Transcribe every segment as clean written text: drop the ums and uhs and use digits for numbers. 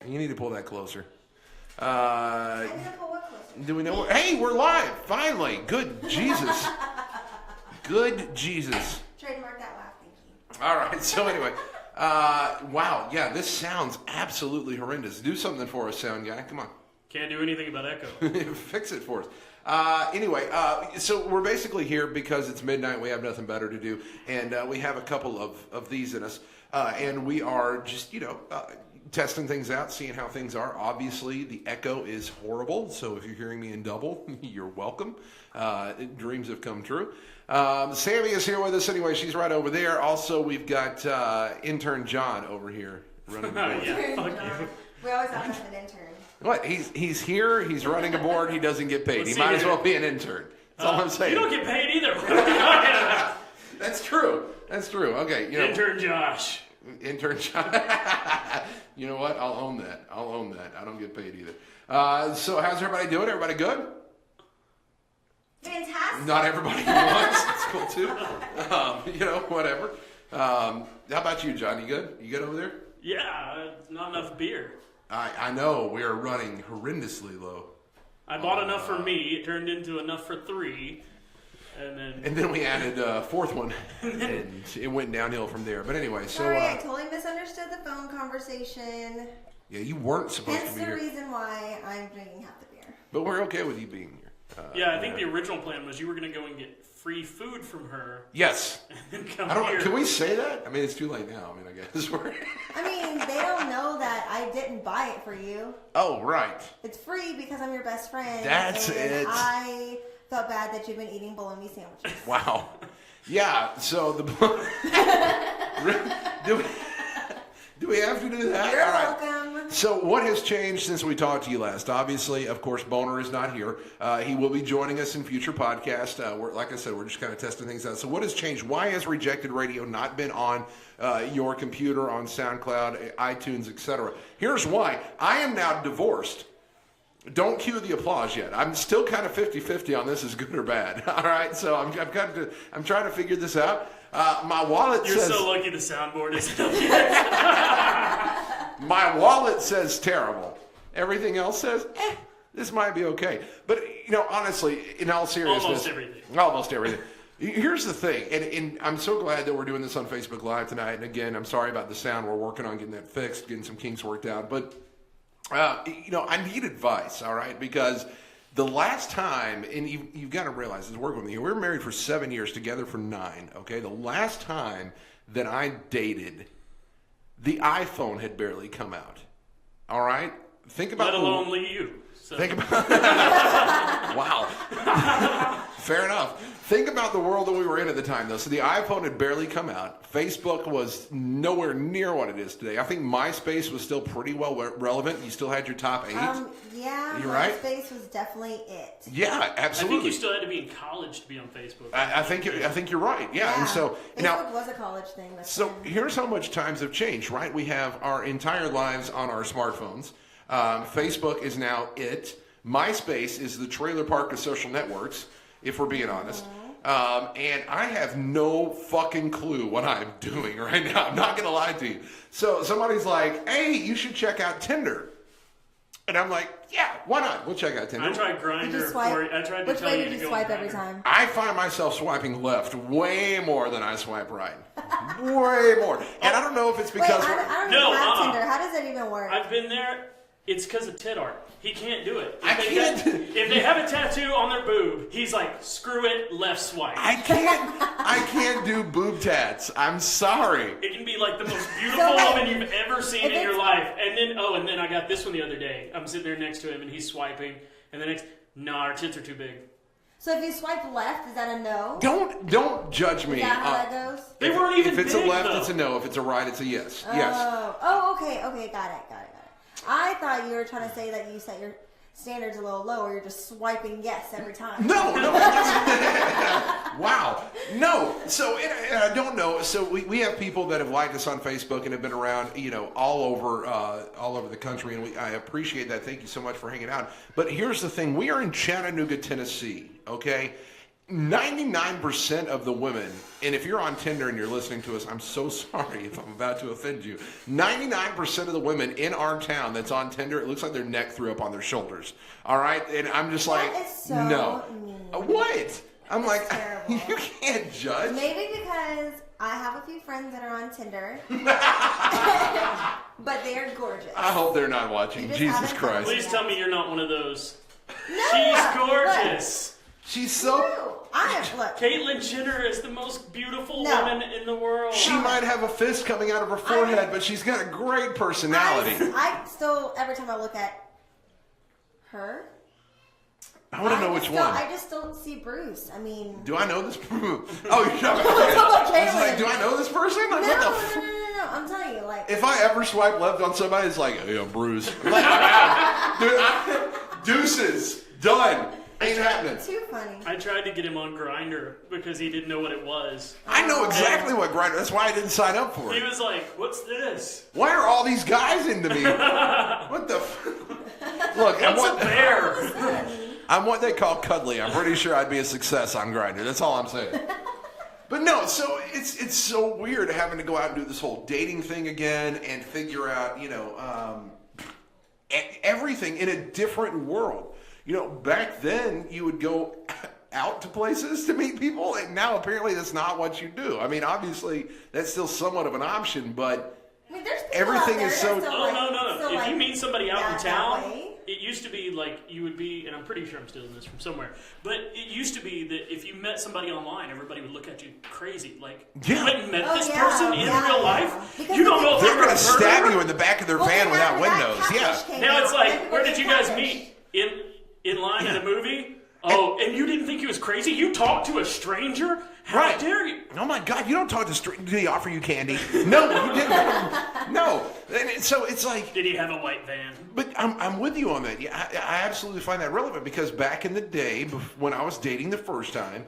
You need to pull that closer. I'm going to pull what closer? Do we know? Hey, we're live. Finally. Good Jesus. Good Jesus. Trademark that laugh, thank you. All right. So anyway, wow. Yeah, this sounds absolutely horrendous. Do something for us, sound guy. Come on. Can't do anything about echo. Fix it for us. Anyway, so we're basically here because it's midnight. We have nothing better to do. And we have a couple of these in us. And we are just, testing things out, seeing how things are. Obviously, the echo is horrible. So if you're hearing me in double, you're welcome. Dreams have come true. Sammie is here with us anyway. She's right over there. Also, we've got intern John over here running the board. Yeah, fuck you. We always have an intern. What? He's here. He's running a board. He doesn't get paid. Let's He see might as here. well be an intern. That's all I'm saying. You don't get paid either. What are you talking about? That's true. That's true. Okay. Intern Josh. Intern John. You know what? I'll own that. I don't get paid either. So how's everybody doing? Everybody good? Fantastic. Not everybody wants. It's cool too. Whatever. How about you, John? You good? You good over there? Yeah, not enough beer. I know we are running horrendously low. I bought enough for me. It turned into enough for 3. And then we added a fourth one, and it went downhill from there. But anyway, so Sorry, I totally misunderstood the phone conversation. yeah, you weren't supposed Hence to be the here, reason why I'm drinking half the beer. but we're okay with you being here. yeah, I think the original plan was you were going to go and get free food from her Yes. and then come I don't. here. Can we say that? I mean, it's too late now. I mean, I guess we're. I mean, they don't know that I didn't buy it for you. Oh, right. It's free because I'm your best friend. That's and it. I felt bad that you've been eating bologna sandwiches. Wow. Yeah. So do we have to do that? You're All right. welcome. So what has changed since we talked to you last? Obviously, of course, Boner is not here. He will be joining us in future podcasts. Like I said, we're just kind of testing things out. So what has changed? Why has Rejected Radio not been on your computer, on SoundCloud, iTunes, etc.? Here's why. I am now divorced. Don't cue the applause yet. I'm still kind of 50-50 on this is good or bad. All right, so I'm trying to figure this out. My wallet You're says... so lucky the soundboard isn't up yet. My wallet says terrible. Everything else says, this might be okay. But, honestly, in all seriousness... Almost everything. Almost everything. Here's the thing, and I'm so glad that we're doing this on Facebook Live tonight. And again, I'm sorry about the sound. We're working on getting that fixed, getting some kinks worked out. But, I need advice, all right? Because the last time, and you've got to realize this, working with me, we were married for 7 years, together for 9, okay? The last time that I dated, the iPhone had barely come out, all right? Think about... Let alone you. So. Think about... Wow. Fair enough. Think about the world that we were in at the time, though. So the iPhone had barely come out. Facebook was nowhere near what it is today. I think MySpace was still pretty well relevant. You still had your top 8. Yeah, You're right? MySpace was definitely it. Yeah, absolutely. I think you still had to be in college to be on Facebook. I think you're right. Yeah, and so Facebook now was a college thing. So here's how much times have changed, right? We have our entire lives on our smartphones. Facebook is now it. MySpace is the trailer park of social networks, if we're being honest. And I have no fucking clue what I'm doing right now. I'm not going to lie to you. So somebody's like, hey, you should check out Tinder. And I'm like, yeah, why not? We'll check out Tinder. I tried Grindr before. I tried to Which tell way you did to you go swipe on every Grindr. time? I find myself swiping left way more than I swipe right. Way more. And I don't know if it's because... Wait, I don't No, even have Tinder. How does that even work? I've been there. It's because of tit art. He can't do it. If They have a tattoo on their boob, he's like, screw it, left swipe. I can't do boob tats. I'm sorry. It can be like the most beautiful wait, woman you've ever seen if in your it's- life. And then I got this one the other day. I'm sitting there next to him and he's swiping. And the next, nah, our tits are too big. So if you swipe left, is that a no? Don't judge me. Is that how that goes? They weren't even If it's big, a left, though. it's a no. If it's a right, it's a yes. Yes. Oh, okay, got it. I thought you were trying to say that you set your standards a little lower. You're just swiping yes every time. No. Wow. No. So and I don't know. So we have people that have liked us on Facebook and have been around, all over the country, and I appreciate that. Thank you so much for hanging out. But here's the thing: we are in Chattanooga, Tennessee. Okay. 99% of the women, and if you're on Tinder and you're listening to us, I'm so sorry if I'm about to offend you. 99% of the women in our town that's on Tinder, it looks like their neck threw up on their shoulders. All right? And I'm just That like, is so no. mean. What? I'm That's like, terrible. you can't judge. Maybe because I have a few friends that are on Tinder, but they are gorgeous. I hope they're not watching. You just Jesus haven't Christ. Please tell me you're not one of those. No, She's gorgeous. She's so... Look, look. Caitlyn Jenner is the most beautiful No. woman in the world. She might have a fist coming out of her forehead, but she's got a great personality. I still, every time I look at her, I want to know which one. I just don't see Bruce. I mean, Do I know this? Oh, you're talking about Caitlyn. I was like, do I know this person? Like, no, what the no. I'm telling you, like, If I ever swipe left on somebody, it's like, hey, I'm Bruce. I'm like, deuces, done. Ain't happening. too funny. I tried to get him on Grindr because he didn't know what it was. I know exactly what Grindr. That's why I didn't sign up for He it. was like, "What's this? Why are all these guys into me? What the? Look, What's a bear?" I'm what they call cuddly. I'm pretty sure I'd be a success on Grindr. That's all I'm saying. But no, so it's so weird having to go out and do this whole dating thing again and figure out, everything in a different world. Back then you would go out to places to meet people, and now apparently that's not what you do. I mean, obviously that's still somewhat of an option, but I mean, there's people everything out there is that so. still Oh, no. still If you meet somebody out in that town, way. it used to be like you would be, and I'm pretty sure I'm stealing this from somewhere, but it used to be that if you met somebody online, everybody would look at you crazy. Like, Yeah. you went and met Oh, this yeah, person in yeah, real yeah. life? Because You don't they know if They're they're going going to to stab you in the back of their van without windows. Yeah. Now it's like, People where did get you guys catfished. meet? In line at a movie? Oh, and you didn't think he was crazy? You talked to a stranger? How Right. dare you? Oh my God! You don't talk to strangers. Did he offer you candy? No, you didn't. No. So it's like. Did he have a white van? But I'm with you on that. Yeah, I absolutely find that relevant because back in the day, when I was dating the first time,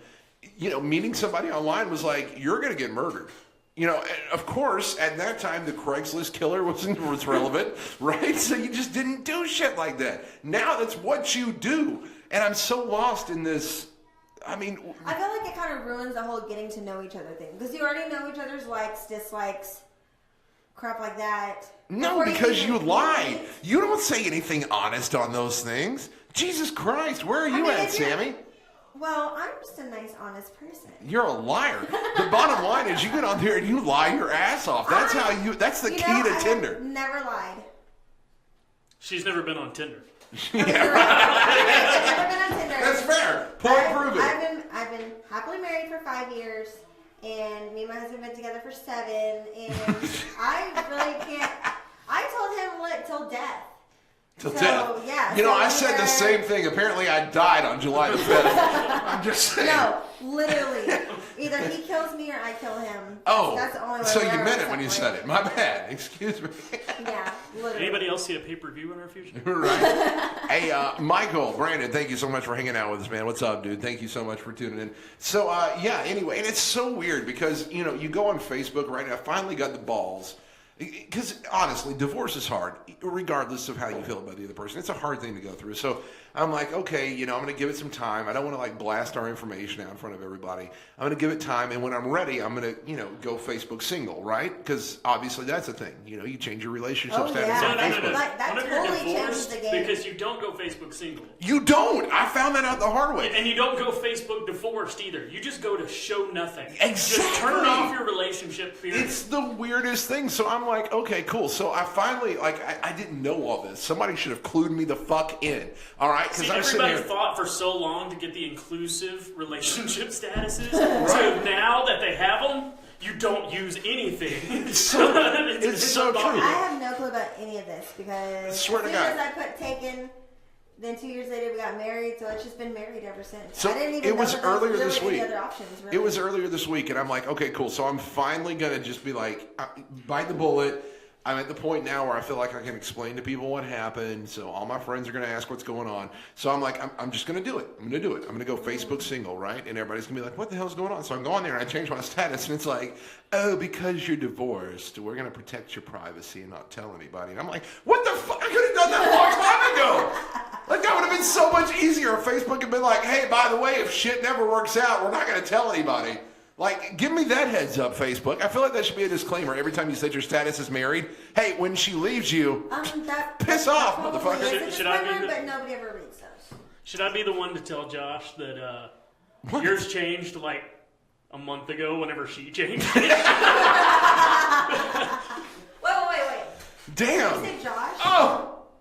meeting somebody online was like, you're going to get murdered. Of course, at that time, the Craigslist killer was relevant, right? So you just didn't do shit like that. Now that's what you do. And I'm so lost in this. I mean, I feel like it kind of ruins the whole getting to know each other thing because you already know each other's likes, dislikes, crap like that. no, Before because you even lie. meet. You don't say anything honest on those things. Jesus Christ, where are you mean, at, if you're- Sammy? Well, I'm just a nice, honest person. You're a liar. The bottom line is you get on there and you lie your ass off. That's that's the key to I have Tinder. never lied. She's never been on Tinder. I've never been on Tinder. That's fair. Point proven. I've been happily married for 5 years, and me and my husband have been together for 7, and I really can't. I told him till death. Till So, death. yeah, I so said the either- same thing. Apparently, I died on July the 5th. I'm just saying. No, literally. Either he kills me or I kill him. Oh, That's the only way so we're you ever meant it when you said separated. it. My bad. Excuse me. Yeah, literally. Anybody else see a pay-per-view in our future? Right. Hey, Michael, Brandon, thank you so much for hanging out with us, man. What's up, dude? Thank you so much for tuning in. So, anyway, and it's so weird because, you go on Facebook right now. I finally got the balls. Because, honestly, divorce is hard, regardless of how you feel about the other person. It's a hard thing to go through. So I'm like, okay, I'm going to give it some time. I don't want to, blast our information out in front of everybody. I'm going to give it time, and when I'm ready, I'm going to, go Facebook single, right? Because, obviously, that's a thing. You change your relationship Oh, status yeah. on No. Facebook. That What if you're totally changes divorced the game. because you don't go Facebook single? You don't. I found that out the hard way. And you don't go Facebook divorced either. You just go to show nothing. Exactly. Just turn off your relationship, period. It's the weirdest thing. So I'm like, okay, cool. So I finally, I didn't know all this. Somebody should have clued me the fuck in. All right? See, I'm sitting everybody here. fought for so long to get the inclusive relationship statuses. So now that they have them, you don't use anything. It's so true. I have no clue about any of this because as Swear soon to God. as I put taken, then 2 years later we got married, so it's just been married ever since. So I didn't even it know was that there earlier really this any week. other options, really. It was earlier this week, and I'm like, okay, cool. So I'm finally gonna just be like, bite the bullet. I'm at the point now where I feel like I can explain to people what happened. So all my friends are going to ask what's going on. So I'm like, I'm just going to do it. I'm going to do it. I'm going to go Facebook single, right? And everybody's going to be like, what the hell's going on? So I'm going there and I change my status and it's like, oh, because you're divorced, we're going to protect your privacy and not tell anybody. And I'm like, what the fuck? I could have done that a long time ago. Like that would have been so much easier if Facebook had been like, hey, by the way, if shit never works out, we're not going to tell anybody. Like, give me that heads up, Facebook. I feel like that should be a disclaimer every time you said your status is married. Hey, when she leaves you, piss off, motherfucker. Should I be but nobody ever reads those. Should I be the one to tell Josh that yours changed like a month ago whenever she changed it? Wait. Damn. Did you say Josh?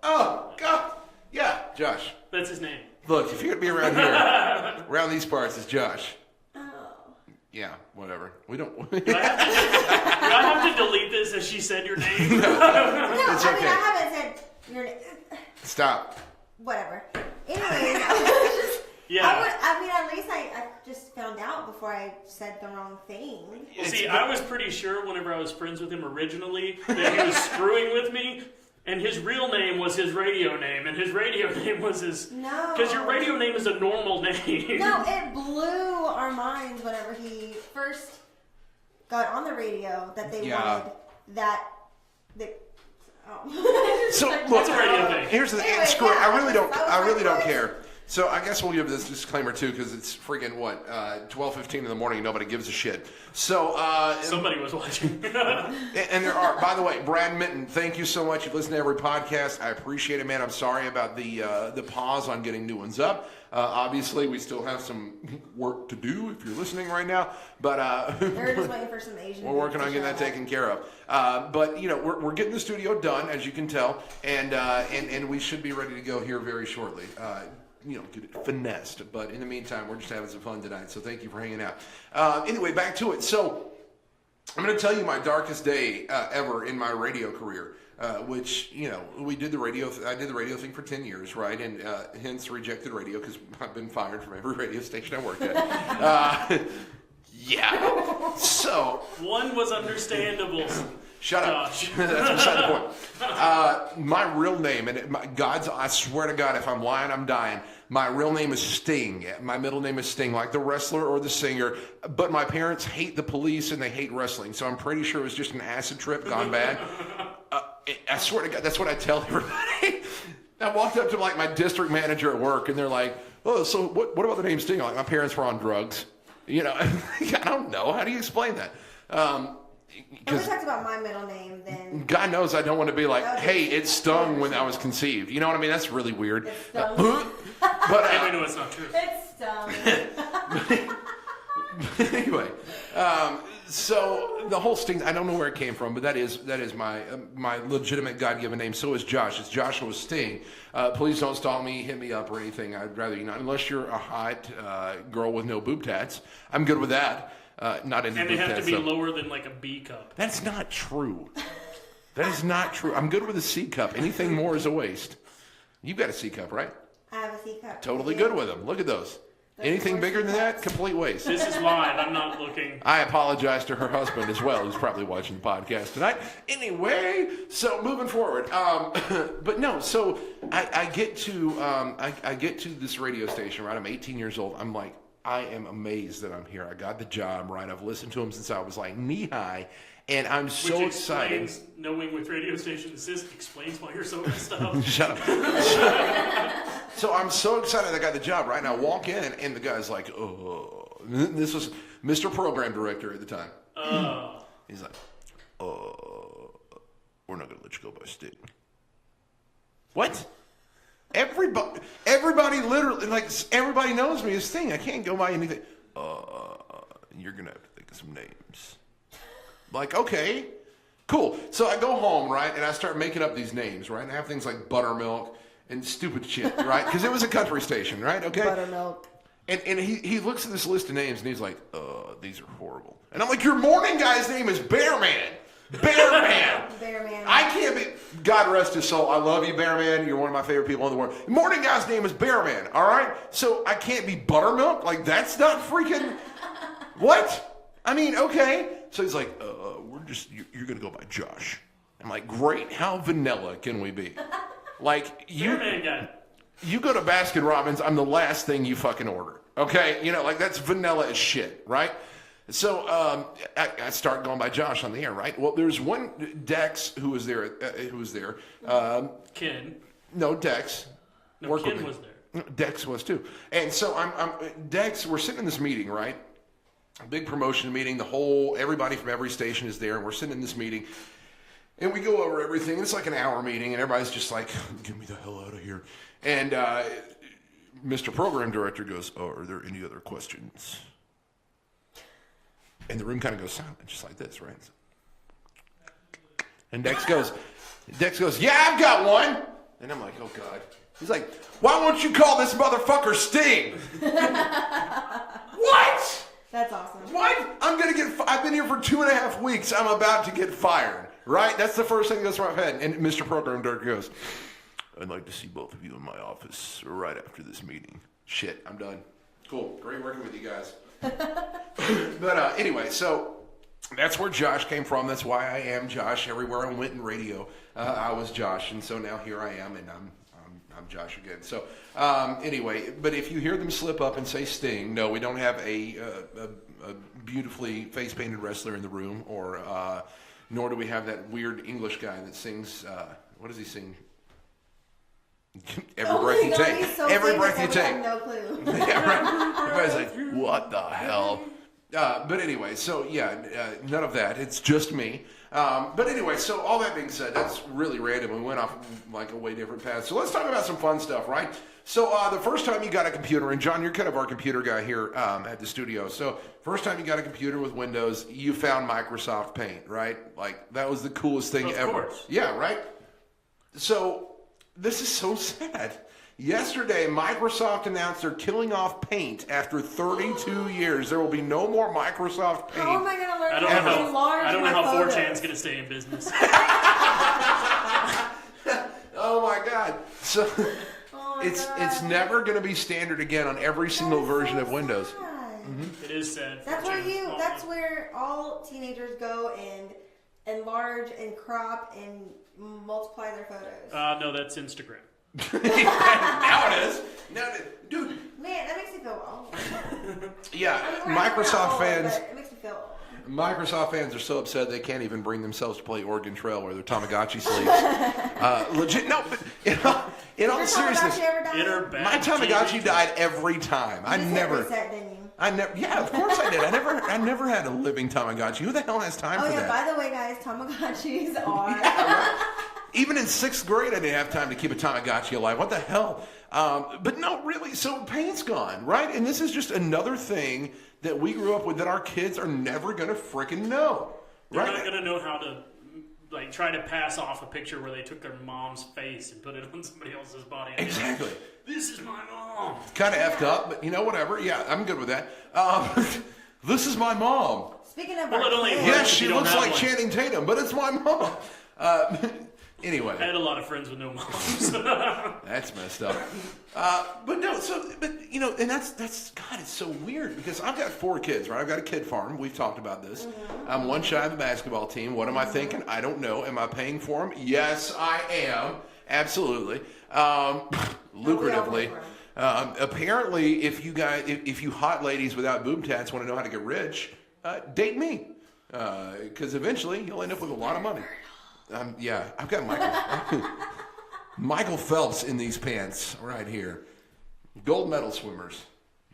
Oh, God. Yeah, Josh. That's his name. Look, if you're going to be around here, around these parts, it's Josh. Oh. Yeah, whatever. We don't. Do I have to delete this as she said your name? No, It's I mean, okay. I haven't said your name. Stop. Whatever. Anyways, Yeah. I mean, at least I just found out before I said the wrong thing. See, I was pretty sure whenever I was friends with him originally that he was screwing with me, and his real name was his radio name, and his radio name was his... No. Because your radio name is a normal name. No, it blew our minds whenever he first got on the radio that they wanted that... So look, That's a radio thing. here's the thing. Anyway, Screw it. yeah, I really don't what? care. So I guess we'll give this disclaimer too, because it's freaking 12:15 in the morning. Nobody gives a shit. So Somebody was watching. and there are, by the way, Brad Minton. Thank you so much. You've listened to every podcast. I appreciate it, man. I'm sorry about the pause on getting new ones up. Obviously, we still have some work to do if you're listening right now, but They're just waiting for some Asian. we're working on getting that taken care of. But you know, we're getting the studio done, as you can tell, and we should be ready to go here very shortly. You know, get it finessed. But in the meantime, we're just having some fun tonight. So thank you for hanging out. Anyway, back to it. So I'm going to tell you my darkest day ever in my radio career. Which, you know, I did the radio thing for 10 years, right? And hence rejected radio because I've been fired from every radio station I worked at. Yeah. So. One was understandable. Shut up. That's beside the point. My real name, and I swear to God, if I'm lying, I'm dying. My real name is Sting. My middle name is Sting, like the wrestler or the singer. But my parents hate the police and they hate wrestling, so I'm pretty sure it was just an acid trip gone bad. I swear to God, that's what I tell everybody. I walked up to like my district manager at work, and they're like, "Oh, so what about the name Sting?" I'm like, my parents were on drugs. You know, I don't know. How do you explain that? If we talked about my middle name, then God knows I don't want to be like, hey, it stung when I was conceived. You know what I mean? That's really weird. It stung. But I know it's not true. it stung. anyway, so the whole Sting, I don't know where it came from, but that is my legitimate God-given name. So is Josh. It's Joshua Sting. Please don't stalk me, hit me up or anything. I'd rather you not, unless you're a hot girl with no boob tats. I'm good with that. Not into And they boob have to tats, be though. lower than like a B cup. That's not true. That is not true. I'm good with a C cup. Anything more is a waste. You've got a C cup, right? I have a C cup. Totally good with them. Look at those. Anything bigger than that, complete waste. This is live. I'm not looking. I apologize to her husband as well, who's probably watching the podcast tonight. Anyway, so moving forward, but no. So I get to this radio station. Right, I'm 18 years old. I'm like, I am amazed that I'm here. I got the job. Right, I've listened to them since I was like knee high. And I'm so Which excited. explains, knowing which radio station this is, explains why you're so messed up. Shut up. So I'm so excited I got the job, right? And I walk in, and the guy's like, oh. This was Mr. Program Director at the time. He's like, we're not going to let you go by Sting. What? Everybody literally, like, everybody knows me as Sting. I can't go by anything. You're going to have to think of some names. Like, okay, cool. So I go home, right, and I start making up these names, right? And I have things like Buttermilk and stupid shit, right? Because it was a country station, right? Okay. Buttermilk. And he looks at this list of names, and he's like, these are horrible. And I'm like, your morning guy's name is Bearman. Bearman. Bearman. I can't be, God rest his soul. I love you, Bearman. You're one of my favorite people in the world. Morning guy's name is Bearman, all right? So I can't be Buttermilk? Like, that's not freaking, what? I mean, okay. So he's like, you're going to go by Josh. I'm like, great. How vanilla can we be? Like, you go to Baskin Robbins, I'm the last thing you fucking order. Okay? You know, like, that's vanilla as shit, right? So I start going by Josh on the air, right? Well, there's one, Dex, who was there. Ken. No, Dex. No, Ken was there. Dex was too. And so Dex, we're sitting in this meeting, right? A big promotion meeting. Everybody from every station is there, and we're sitting in this meeting. And we go over everything. It's like an hour meeting, and everybody's just like, get me the hell out of here. And Mr. Program Director goes, are there any other questions? And the room kind of goes silent, just like this, right? And Dex goes, yeah, I've got one. And I'm like, oh, God. He's like, why won't you call this motherfucker Sting? What? That's awesome. What? I've been here for 2.5 weeks. I'm about to get fired, right? That's the first thing that goes through my head. And Mr. Program Director goes, I'd like to see both of you in my office right after this meeting. Shit, I'm done. Cool. Great working with you guys. But anyway, so that's where Josh came from. That's why I am Josh. Everywhere I went in radio, I was Josh. And so now here I am, and I'm Josh again. So anyway, but if you hear them slip up and say Sting, no, we don't have a beautifully face-painted wrestler in the room, or nor do we have that weird English guy that sings, what does he sing? Every breath you take. So Every breath you take. No clue. Yeah, right. Everybody's like, what the hell? But anyway, so yeah, none of that. It's just me. But anyway, so all that being said, that's really random. We went off like a way different path. So let's talk about some fun stuff, right? So the first time you got a computer, and John, you're kind of our computer guy here at the studio. So first time you got a computer with Windows, you found Microsoft Paint, right? Like that was the coolest thing ever. Of course. Yeah, right? So this is so sad. Yesterday, Microsoft announced they're killing off Paint after 32 years. There will be no more Microsoft Paint. How am I going to learn I don't know how 4chan's going to stay in business. Oh my God! So it's never going to be standard again on every single version of Windows. Mm-hmm. It is sad. That's where all teenagers go and enlarge and crop and multiply their photos. No, that's Instagram. Now it is. Dude. Man, that makes me feel old. Yeah, Microsoft fans. It makes me feel old. Microsoft fans are so upset they can't even bring themselves to play Oregon Trail or their Tamagotchi sleeves. Legit, no, but in all seriousness, my Tamagotchi died every time. Yeah, of course I did. I never had a living Tamagotchi. Who the hell has time for that? By the way, guys, Tamagotchis are. Yeah, right? Even in 6th grade, I didn't have time to keep a Tamagotchi alive. What the hell? But no, really. So Paint's gone, right? And this is just another thing that we grew up with that our kids are never going to frickin' know. They're not going to know how to try to pass off a picture where they took their mom's face and put it on somebody else's body. Exactly. This is my mom. Kind of effed up, but whatever. Yeah, I'm good with that. This is my mom. Speaking of yes, she looks like Channing Tatum, but it's my mom. Anyway, I had a lot of friends with no moms. That's messed up. But and that's God, it's so weird because I've got 4 kids, right? I've got a kid farm. We've talked about this. Mm-hmm. I'm one shy of a basketball team. What am I thinking? I don't know. Am I paying for them? Yes, I am. Absolutely. Lucratively. Apparently, if you hot ladies without boob tats want to know how to get rich, date me. Because eventually you'll end up with a lot of money. Yeah, I've got Michael Phelps in these pants right here. Gold medal swimmers.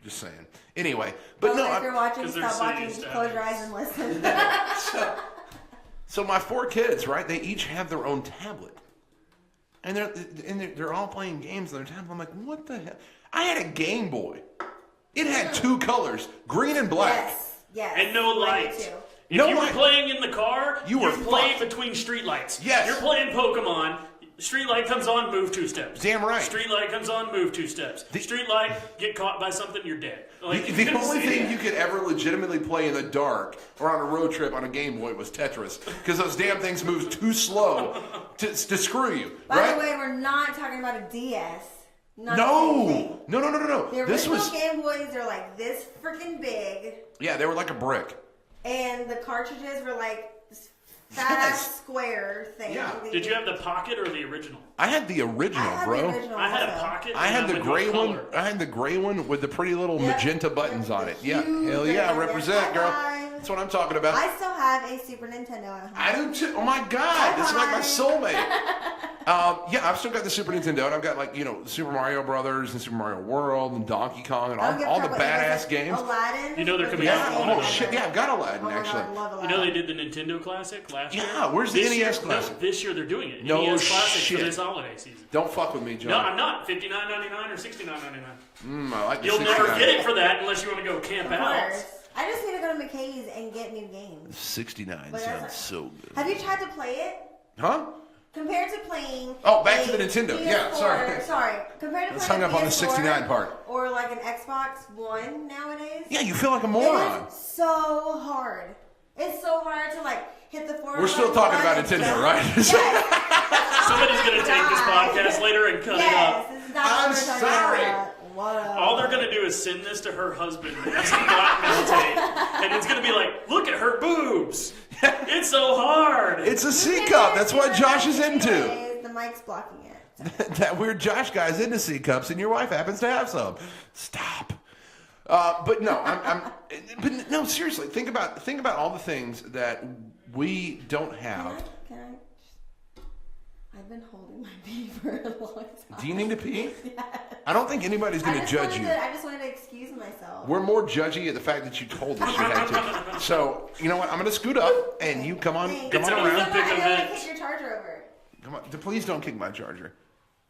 Just saying. Anyway, but no. If you're watching, stop watching. Just close your eyes and listen. So my 4 kids, right? They each have their own tablet, and they're all playing games on their tablet. I'm like, what the hell? I had a Game Boy. It had 2 colors, green and black. Yes. And no lights. If you were playing in the car, you were playing between street lights. Yes. You're playing Pokemon. Street light comes on, move 2 steps. Damn right. Street light comes on, move 2 steps. Street light, get caught by something, you're dead. The only thing you could ever legitimately play in the dark or on a road trip on a Game Boy was Tetris, because those damn things move too slow to screw you. By the way, we're not talking about a DS. No. The original Game Boys are like this freaking big. Yeah, they were like a brick. And the cartridges were like this fat square thing. Yeah. Did you have the Pocket or the original? I had the original, bro. I had a Pocket. I had the gray one. I had the gray one with the pretty little magenta buttons on it. Yeah, hell yeah, represent, girl. That's what I'm talking about. I still have a Super Nintendo at home. I do too. Oh my God, this is like my soulmate. Yeah, I've still got the Super Nintendo, and I've got Super Mario Brothers and Super Mario World and Donkey Kong and all the badass games. Aladdin. You know they're coming out. Oh shit! Yeah, I've got Aladdin actually. God, I love Aladdin. You know they did the Nintendo Classic last year? Yeah, where's the NES Classic? No, this year they're doing it. No NES Classic shit. for this holiday season. Don't fuck with me, John. No, I'm not. $59.99 or $69.99. I like the You'll never 69. get it for that unless you want to go camp Of out. course. I just need to go to McKay's and get new games. 69 But sounds that's- so good. Have you tried to play it? Huh? Compared to playing. Oh, back to a the Nintendo. PS4, Yeah, sorry. Sorry. Compared to Let's playing hung up on the PS4 69 part. Or like an Xbox One nowadays. Yeah, you feel like a It moron. is so hard. It's so hard to hit the forward. We're still talking about Nintendo, right? Yes. Somebody's going to take this podcast later and cut it up. Yes, this is not I'm what we're talking sorry. about. What up? All they're going to do is send this to her husband as he black meditate. And it's going to be like, look at her boobs. It's so hard. It's a C cup. That's what Josh is into. Anyways, the mic's blocking it. That weird Josh guy's into C cups, and your wife happens to have some. Stop. But no, but no, seriously. Think about all the things that we don't have. Can I I've been holding my pee for a long time. Do you need to pee? Yes. I don't think anybody's going to judge you. I just wanted to excuse myself. We're more judgy at the fact that you told us you had to. So you know what? I'm going to scoot up, and you come on It's around. an Olympic I don't event. want to kick your charger over. Come on, please don't kick my charger.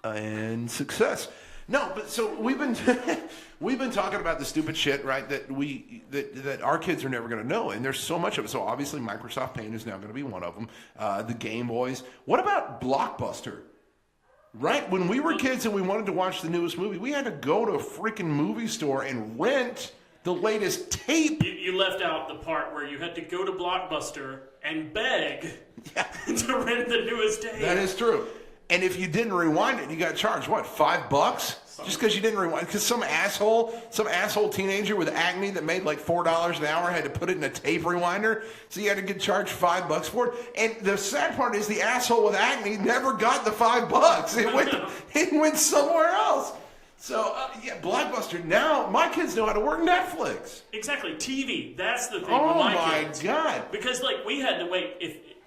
And success. No, but so we've been talking about the stupid shit, right? That our kids are never going to know, and there's so much of it. So obviously, Microsoft Paint is now going to be one of them. The Game Boys. What about Blockbuster? Right? When we were kids and we wanted to watch the newest movie, we had to go to a freaking movie store and rent the latest tape. You left out the part where you had to go to Blockbuster and beg to rent the newest tape. That is true. And if you didn't rewind it, you got charged, what, $5? Just because you didn't rewind. Because some asshole teenager with acne that made like $4 an hour had to put it in a tape rewinder. So you had to get charged $5 for it. And the sad part is the asshole with acne never got the $5. It went somewhere else. So, Blockbuster. Now, my kids know how to work Netflix. Exactly. TV. That's the thing Oh, with my my kids. God. Because, we had to wait.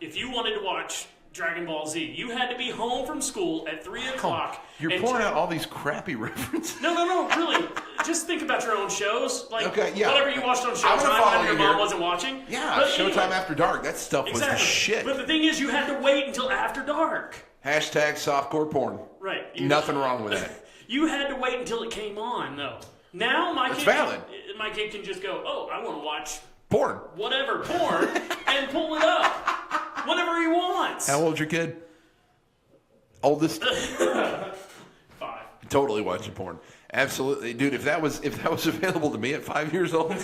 If you wanted to watch Dragon Ball Z, you had to be home from school at 3 o'clock. You're pulling out all these crappy references. No, really. Just think about your own shows. Whatever you watched on I'm gonna follow Showtime when your you mom here. wasn't watching. Yeah, But Showtime anyway, After Dark. That stuff was the exactly. shit. But the thing is, you had to wait until after dark. Hashtag softcore porn. Right. Nothing wrong with that. You had to wait until it came on, though. Now my kid can just go, oh, I want to watch Porn. whatever porn and pull it up whenever he wants. How old's your kid? Oldest? 5. Totally watching porn. Absolutely. Dude, if that was available to me at 5 years old.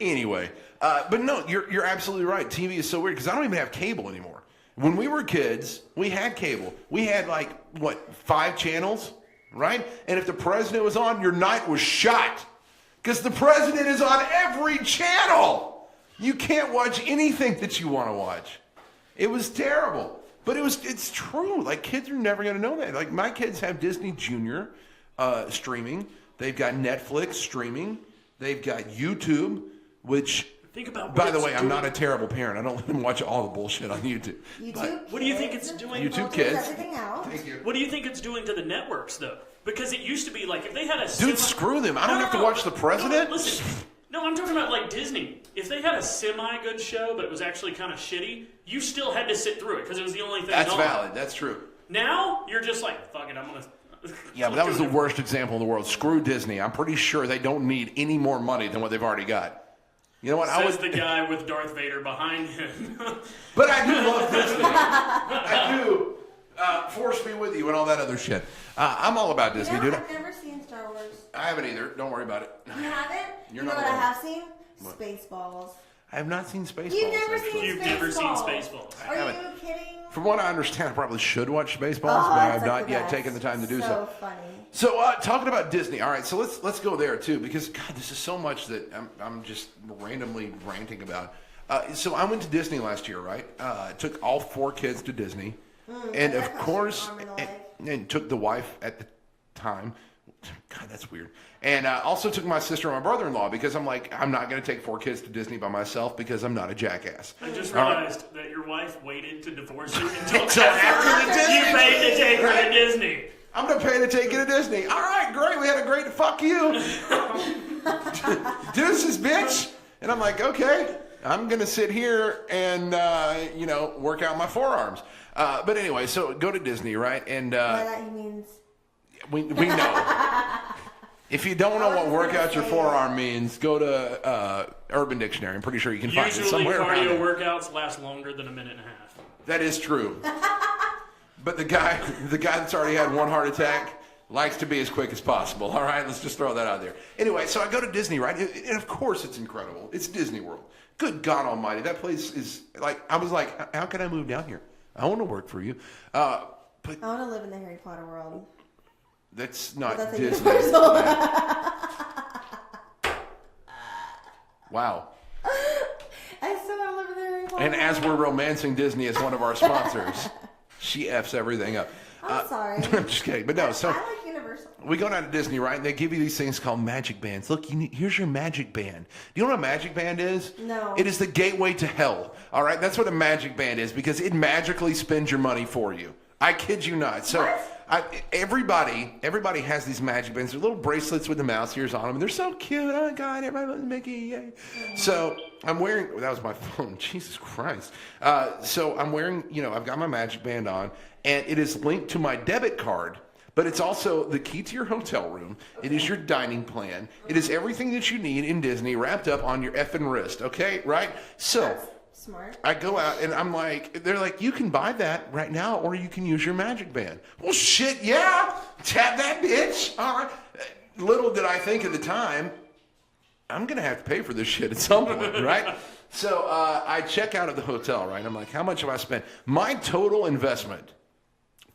Anyway. But no, you're absolutely right. TV is so weird because I don't even have cable anymore. When we were kids, we had cable. We had 5 channels, right? And if the president was on, your night was shot. Because the president is on every channel. You can't watch anything that you want to watch. It was terrible. But it's true. Kids are never going to know that. My kids have Disney Junior streaming. They've got Netflix streaming. They've got YouTube, which, Think about by the way, I'm not a terrible parent. I don't let them watch all the bullshit on YouTube. What do you think it's doing? YouTube Kids. Everything out. Thank you. What do you think it's doing to the networks, though? Because it used to be if they had a Dude, screw them. I don't have to watch the president. No, listen. No, I'm talking about Disney. If they had a semi-good show, but it was actually kind of shitty, you still had to sit through it because it was the only thing That's on. valid. That's true. Now, you're just fuck it, I'm going to... Yeah, but that was the worst example in the world. Screw Disney. I'm pretty sure they don't need any more money than what they've already got. You know what? Says the guy with Darth Vader behind him. But I do love Disney. I do. Force me with you and all that other shit. I'm all about Disney, dude. I've never seen Star Wars. I haven't either. Don't worry about it. You haven't? You're you know not what I alone. have seen? What? Spaceballs. I have not seen Spaceballs. You've never actually. seen You've never seen Spaceballs. Are haven't. you kidding? From what I understand, I probably should watch Spaceballs, but I have not yet taken the time to do so. So funny. So talking about Disney, all right. So let's go there too, because God, this is so much that I'm just randomly ranting about. So I went to Disney last year, right? Took all 4 kids to Disney, and of course, and took the wife at the time God, that's weird. And also took my sister and my brother-in-law because I'm like, I'm not going to take 4 kids to Disney by myself because I'm not a jackass. I just realized that your wife waited to divorce you until after the Disney. You paid to take her to Disney. I'm going to pay to take you to Disney. All right, great. We had a great fuck you. Deuces, bitch. And I'm like, okay, I'm going to sit here and, work out my forearms. But anyway, so go to Disney, right? And By that he means... We know. If you don't know what work out your forearm means, go to Urban Dictionary. I'm pretty sure you can find it somewhere around Usually there. cardio workouts last longer than a minute and a half. That is true. But the guy that's already had 1 heart attack likes to be as quick as possible. All right, let's just throw that out there. Anyway, so I go to Disney, right? And of course it's incredible. It's Disney World. Good God Almighty, that place is like. I was like, how can I move down here? I want to work for you. But I want to live in the Harry Potter world. That's not That's Disney. Universal. Wow. I still want to live in the Harry Potter And as we're romancing Disney as one of our sponsors, she F's everything up. I'm sorry. I'm just kidding. But no, so I like Universal. we go down to Disney, right? And they give you these things called magic bands. Look, here's your magic band. Do you know what a magic band is? No. It is the gateway to hell. All right? That's what a magic band is because it magically spends your money for you. I kid you not. So everybody has these magic bands. They're little bracelets with the mouse ears on them. And they're so cute. Oh, God, everybody loves Mickey. Yay. So I'm wearing, that was my phone. Jesus Christ. So I'm wearing, I've got my magic band on. And it is linked to my debit card. But it's also the key to your hotel room. Okay. It is your dining plan. It is everything that you need in Disney wrapped up on your effing wrist. Okay? Right? So... That's smart. I go out and I'm like, they're like, you can buy that right now or you can use your magic band. Well, shit, yeah. Tap that bitch. All right. Little did I think at the time, I'm going to have to pay for this shit at some point, right? So I check out of the hotel, right? I'm like, how much have I spent? My total investment,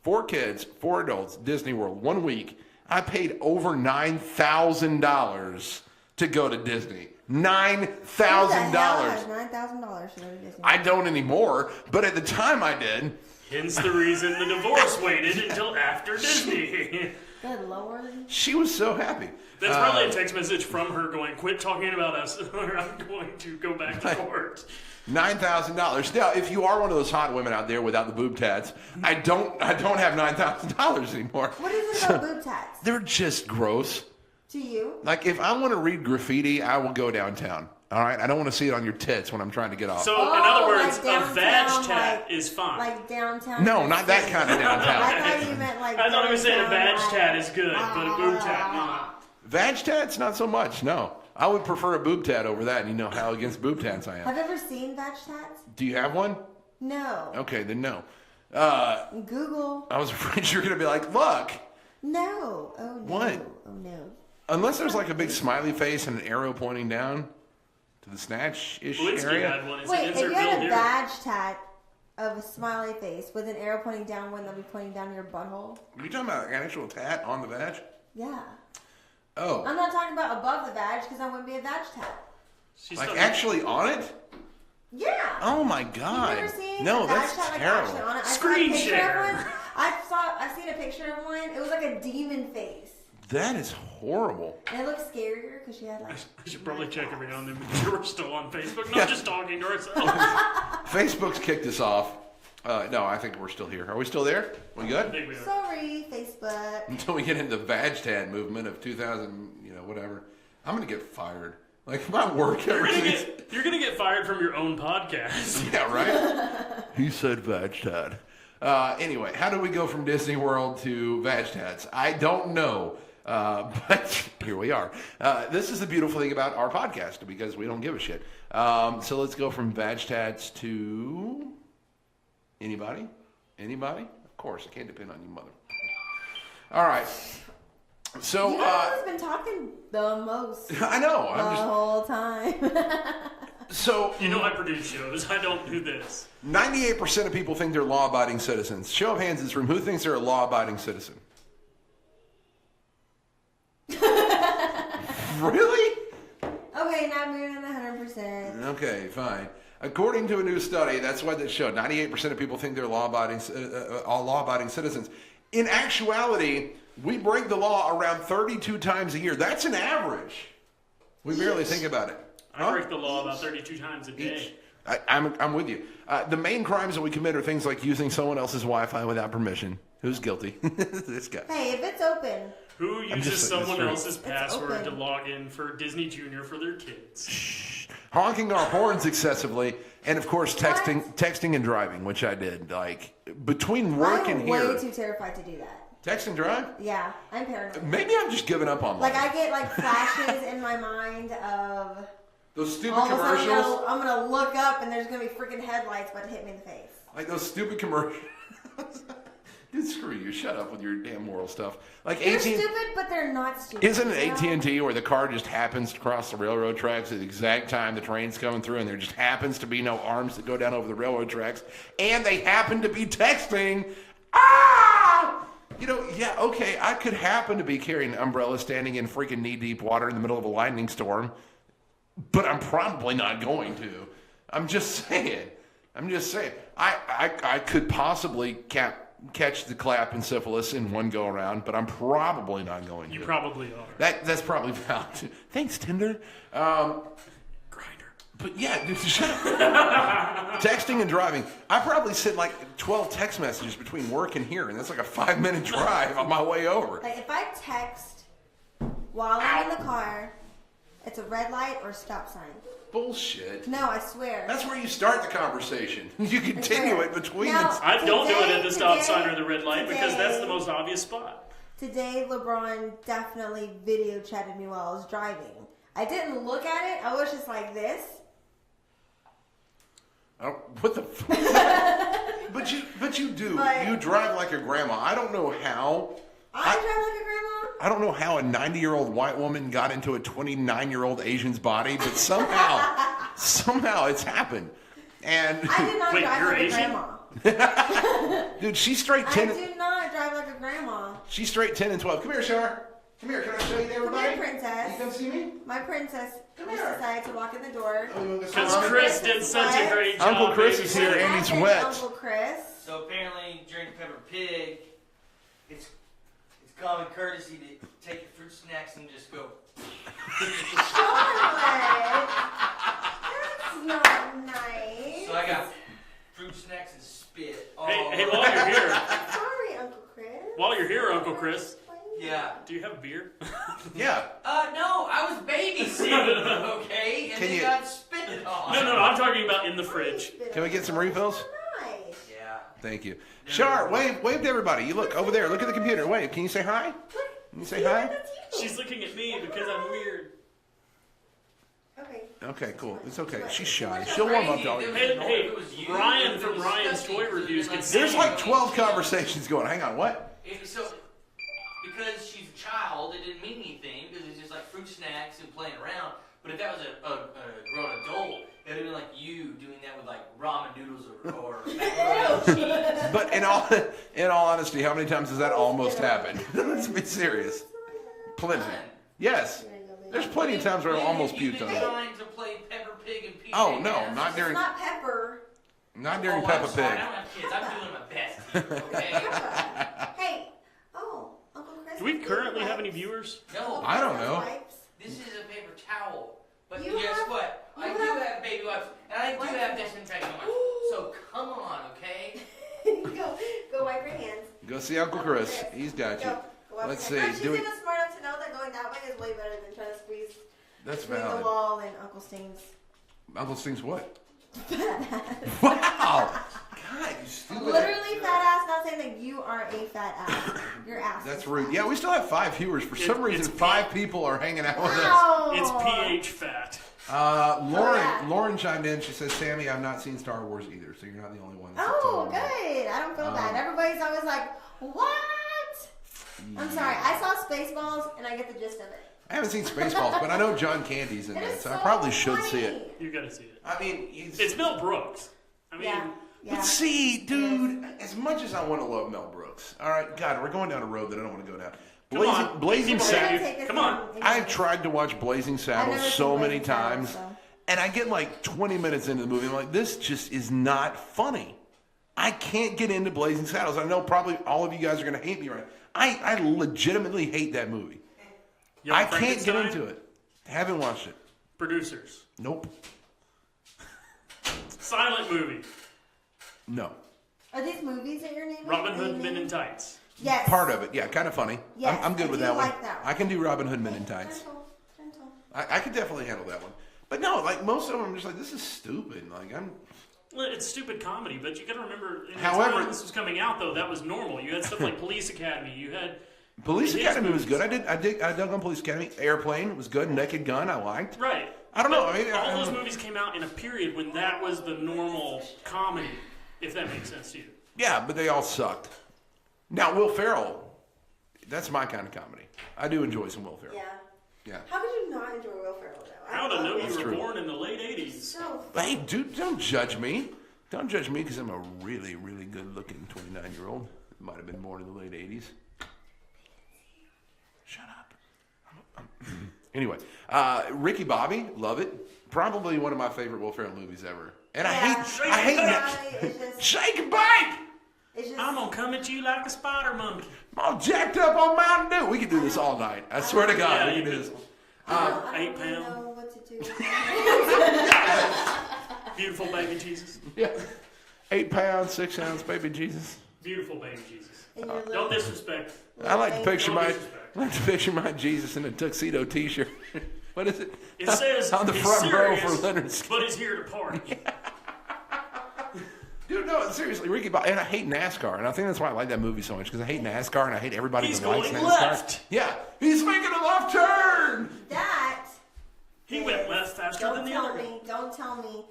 4 kids, 4 adults, Disney World, 1 week, I paid over $9,000 to go to Disney. $9,000. $9,000 to go to Disney. I don't anymore, but at the time I did. Hence the reason the divorce waited until after Disney. Good Lord. She was so happy. That's probably a text message from her going, quit talking about us or I'm going to go back to court. $9,000. Now, if you are one of those hot women out there without the boob tats, I don't have $9,000 anymore. What is it about boob tats? They're just gross. To you? Like, if I want to read graffiti, I will go downtown. All right? I don't want to see it on your tits when I'm trying to get off. So, in other words, like a vag tat is fine. Like downtown? No, not that kind of downtown. I thought you meant like I thought he was saying a vag like, tat is good, but a boob tat not. Vag tats, not so much, no. I would prefer a boob tat over that, and you know how against boob tats I am. Have you ever seen vag tats? Do you have one? No. Okay, then no. Google. I was afraid you were going to be like, look. No. Oh, no. What? Oh, no. Unless there's like a big smiley face and an arrow pointing down to the snatch-ish area. Had one. Wait, if you had a vag tat of a smiley face with an arrow pointing down, wouldn't that be pointing down your butthole? Are you talking about an actual tat on the vag? Yeah. Oh. I'm not talking about above the vag because that wouldn't be a vag tat. Like actually on it? Yeah. Oh my God. You've never seen no, a vag that's tat, like, terrible. actually on it? Screen share. I've seen a picture of one. It was like a demon face. That is horrible. And it looked scarier because she had like... I should probably check every now and then because we're still on Facebook, not just talking to ourselves. Facebook's kicked us off. No, I think we're still here. Are we still there? We good? I think we are. Sorry, Facebook. Until we get into the Vagtad movement of 2000, whatever. I'm going to get fired. Like, my work You're gonna get fired from your own podcast. Yeah, right? He said Vagtad. Anyway, how do we go from Disney World to Vagtads? I don't know. But here we are. This is the beautiful thing about our podcast because we don't give a shit. So let's go from Vagtads to anybody? Anybody? Of course, I can't depend on you, mother. All right. So you know who's been talking the most? I know. The whole time. So I produce shows. I don't do this. 98% of people think they're law-abiding citizens. Show of hands in this room. Who thinks they're a law-abiding citizen? Really? Okay, now moving on 100%. Okay, fine. According to a new study, that's what it showed. 98% of people think they're law-abiding citizens. In actuality, We break the law around 32 times a year. That's an average. We barely think about it. I break the law about 32 times a day. I'm with you. The main crimes that we commit are things like using someone else's Wi-Fi without permission. Who's guilty? This guy. Hey, if it's open. Who uses someone else's It's password open. to log in for Disney Junior for their kids? Honking our horns excessively, and of course texting and driving, which I did. Like between work and I'm here, way too terrified to do that. text and drive. Yeah, I'm paranoid. Maybe I'm just giving up on life. Like I get like flashes in my mind of Those stupid all of a sudden commercials. I'm gonna look up and there's gonna be freaking headlights about to hit me in the face. Like those stupid commercials. Dude, screw you. Shut up with your damn moral stuff. Like They're AT&T. stupid, but they're not stupid. Isn't it you know? AT&T where the car just happens to cross the railroad tracks at the exact time the train's coming through, and there just happens to be no arms that go down over the railroad tracks, and they happen to be texting? Ah! You know, yeah, okay, I could happen to be carrying an umbrella standing in freaking knee-deep water in the middle of a lightning storm, but I'm probably not going to. I'm just saying. I could possibly catch the clap and syphilis in one go around, but I'm probably not going to. You probably are. That's probably valid. Thanks, Tinder. Grinder. But yeah, dude, shut up. Texting and driving. I probably sent like 12 text messages between work and here, and that's like a 5-minute drive on my way over. Like if I text while I'm in the car, it's a red light or a stop sign. Bullshit. No, I swear. That's where you start the conversation. You continue it between Now, the... I don't do it at the stop today- sign or the red light because that's the today- most obvious spot. Today, LeBron definitely video chatted me while I was driving. I didn't look at it. I was just like this. Oh, what the fuck? But you do. But- You drive like a grandma. I don't know how. I drive like a grandma. I don't know how a 90-year-old white woman got into a 29-year-old Asian's body, but somehow it's happened. And I do not Wait, drive you're like Asian? a grandma. dude, she's straight I 10. do not drive like a grandma. She's straight 10 and 12. Come here, Shar. Come here. Can I show you to everybody? Come here, princess. You come see me? My princess Come just here. decided to walk in the door. Oh, you want to go Because see Mommy? Chris did such a great job. Uncle Chris is here babysitting. and he's That is wet. Uncle Chris. So apparently, during Pepper Pig, it's common courtesy to take your fruit snacks and just go. Charlotte! That's not nice. So I got fruit snacks and spit. all Hey, over. while you're here, Sorry, Uncle Chris. while you're here, Uncle Chris, Yeah. do you have beer? Yeah. No, I was babysitting, okay? And Can they you- got spit on. No, I'm talking about in the fridge. Can we get some refills? Nice. Yeah. Thank you. Shar, wave to everybody. You look over there. Look at the computer. Wave. Can you say hi? Can you say hi? She's looking at me because I'm weird. Okay. Okay, cool. It's okay. She's shy. She'll warm up to all you. Hey, Ryan from Ryan's Toy Reviews can see. There's like 12 conversations going. Hang on, what? So, because she's a child, it didn't mean anything because it's just like fruit snacks and playing around. But if that was a grown adult, it would have been like you doing that with like ramen noodles or macaroni and cheese. But in all honesty, how many times has that almost happened? Let's be serious. Plenty. Yes. There's plenty of times where I almost puked on You've been it. trying to play Pepper Pig and PJ Oh no, Masks. not It's during not pepper. Peppa I'm sorry, I Pig. don't have kids. I'm doing my best here, okay? Hey. Oh, Uncle Chris. Do we currently have any viewers? No, I don't know. this is a paper towel. But You guess have- what? you I do have- have baby wipes, and I do Wipes. have disinfectant wipes. So come on, okay? Go wipe your hands. Go see Uncle Chris. He's got you. Go wipe Let's your hands. see, No, do she's we- even smart enough to know that going that way is way better than trying to squeeze That's between the valid. wall and Uncle Sting's. Uncle Sting's what? Wow. God, you stupid. Literally fat ass, not saying that you are a fat ass. Your ass. That's is rude. fat. Yeah, we still have 5 viewers. For some It's reason, P- 5 people are hanging out with us. Wow. It's pH fat. Lauren chimed in. She says, Sammy, I've not seen Star Wars either, so you're not the only one. that's Oh, telling me. good. I don't feel bad. Everybody's always like, what? I'm sorry. I saw Spaceballs and I get the gist of it. I haven't seen Spaceballs, but I know John Candy's in It it, is so I probably should funny. see it. You gotta see it. I mean, It's Mel Brooks. I mean, Yeah. But see, dude, as much as I want to love Mel Brooks, all right, God, we're going down a road that I don't want to go down. Come on. Blazing People Saddles. say- Come on. I've tried to watch Blazing Saddles never so seen many Blazing Saddles, times, so. and I get like 20 minutes into the movie, I'm like, this just is not funny. I can't get into Blazing Saddles. I know probably all of you guys are going to hate me right now. I legitimately hate that movie. Young I can't get Frankenstein? into it. Haven't watched it. Producers. Nope. Silent movie. No. Are these movies that you're naming? Robin Hood Men in Tights. Yes. Part of it, yeah, kind of funny. Yes, I'm good I with do that one. like that one. I can do Robin Hood Men in Tights. Gentle. I could definitely handle that one. But no, like most of them, I'm just like, this is stupid. Like Well, it's stupid comedy, but you got to remember. In However- the time this was coming out, though, that was normal. You had stuff like Police Academy. You had Police his Academy was movies. good. I dug on Police Academy. Airplane was good. Naked Gun, I liked. Right. I don't know. But I mean, all those movies came out in a period when that was the normal comedy, if that makes sense to you. Yeah, but they all sucked. Now, Will Ferrell, that's my kind of comedy. I do enjoy some Will Ferrell. Yeah. Yeah. How could you not enjoy Will Ferrell though? How to know him. you were true. born in the late 80s. So Hey, dude, don't judge me. Don't judge me because I'm a really, really good-looking 29-year-old. Might have been born in the late 80s. Shut up. Anyway, Ricky Bobby, love it. Probably one of my favorite Will Ferrell movies ever. And I hate It's just, Shake and Bake. it's just, I'm going to come at you like a spider monkey. I'm all jacked up on Mountain Dew. We can do this all night. I swear to God, Yeah, we you can do could. this. I don't 8 really pound. know what to do. Beautiful baby Jesus. Yeah. 8 pounds, 6 ounce, baby Jesus. Beautiful baby Jesus. And your Don't little- disrespect. I like to picture No my disrespect. Jesus in a tuxedo T-shirt. What is it? It says on the he's front row serious, for Leonard's. but he's here to party. Dude, no, seriously, Ricky Bobby. And I hate NASCAR, and I think that's why I like that movie so much because I hate NASCAR and I hate everybody He's that likes going NASCAR. left. Yeah, he's making a left turn. That. He is- went left faster than the other. Don't tell me.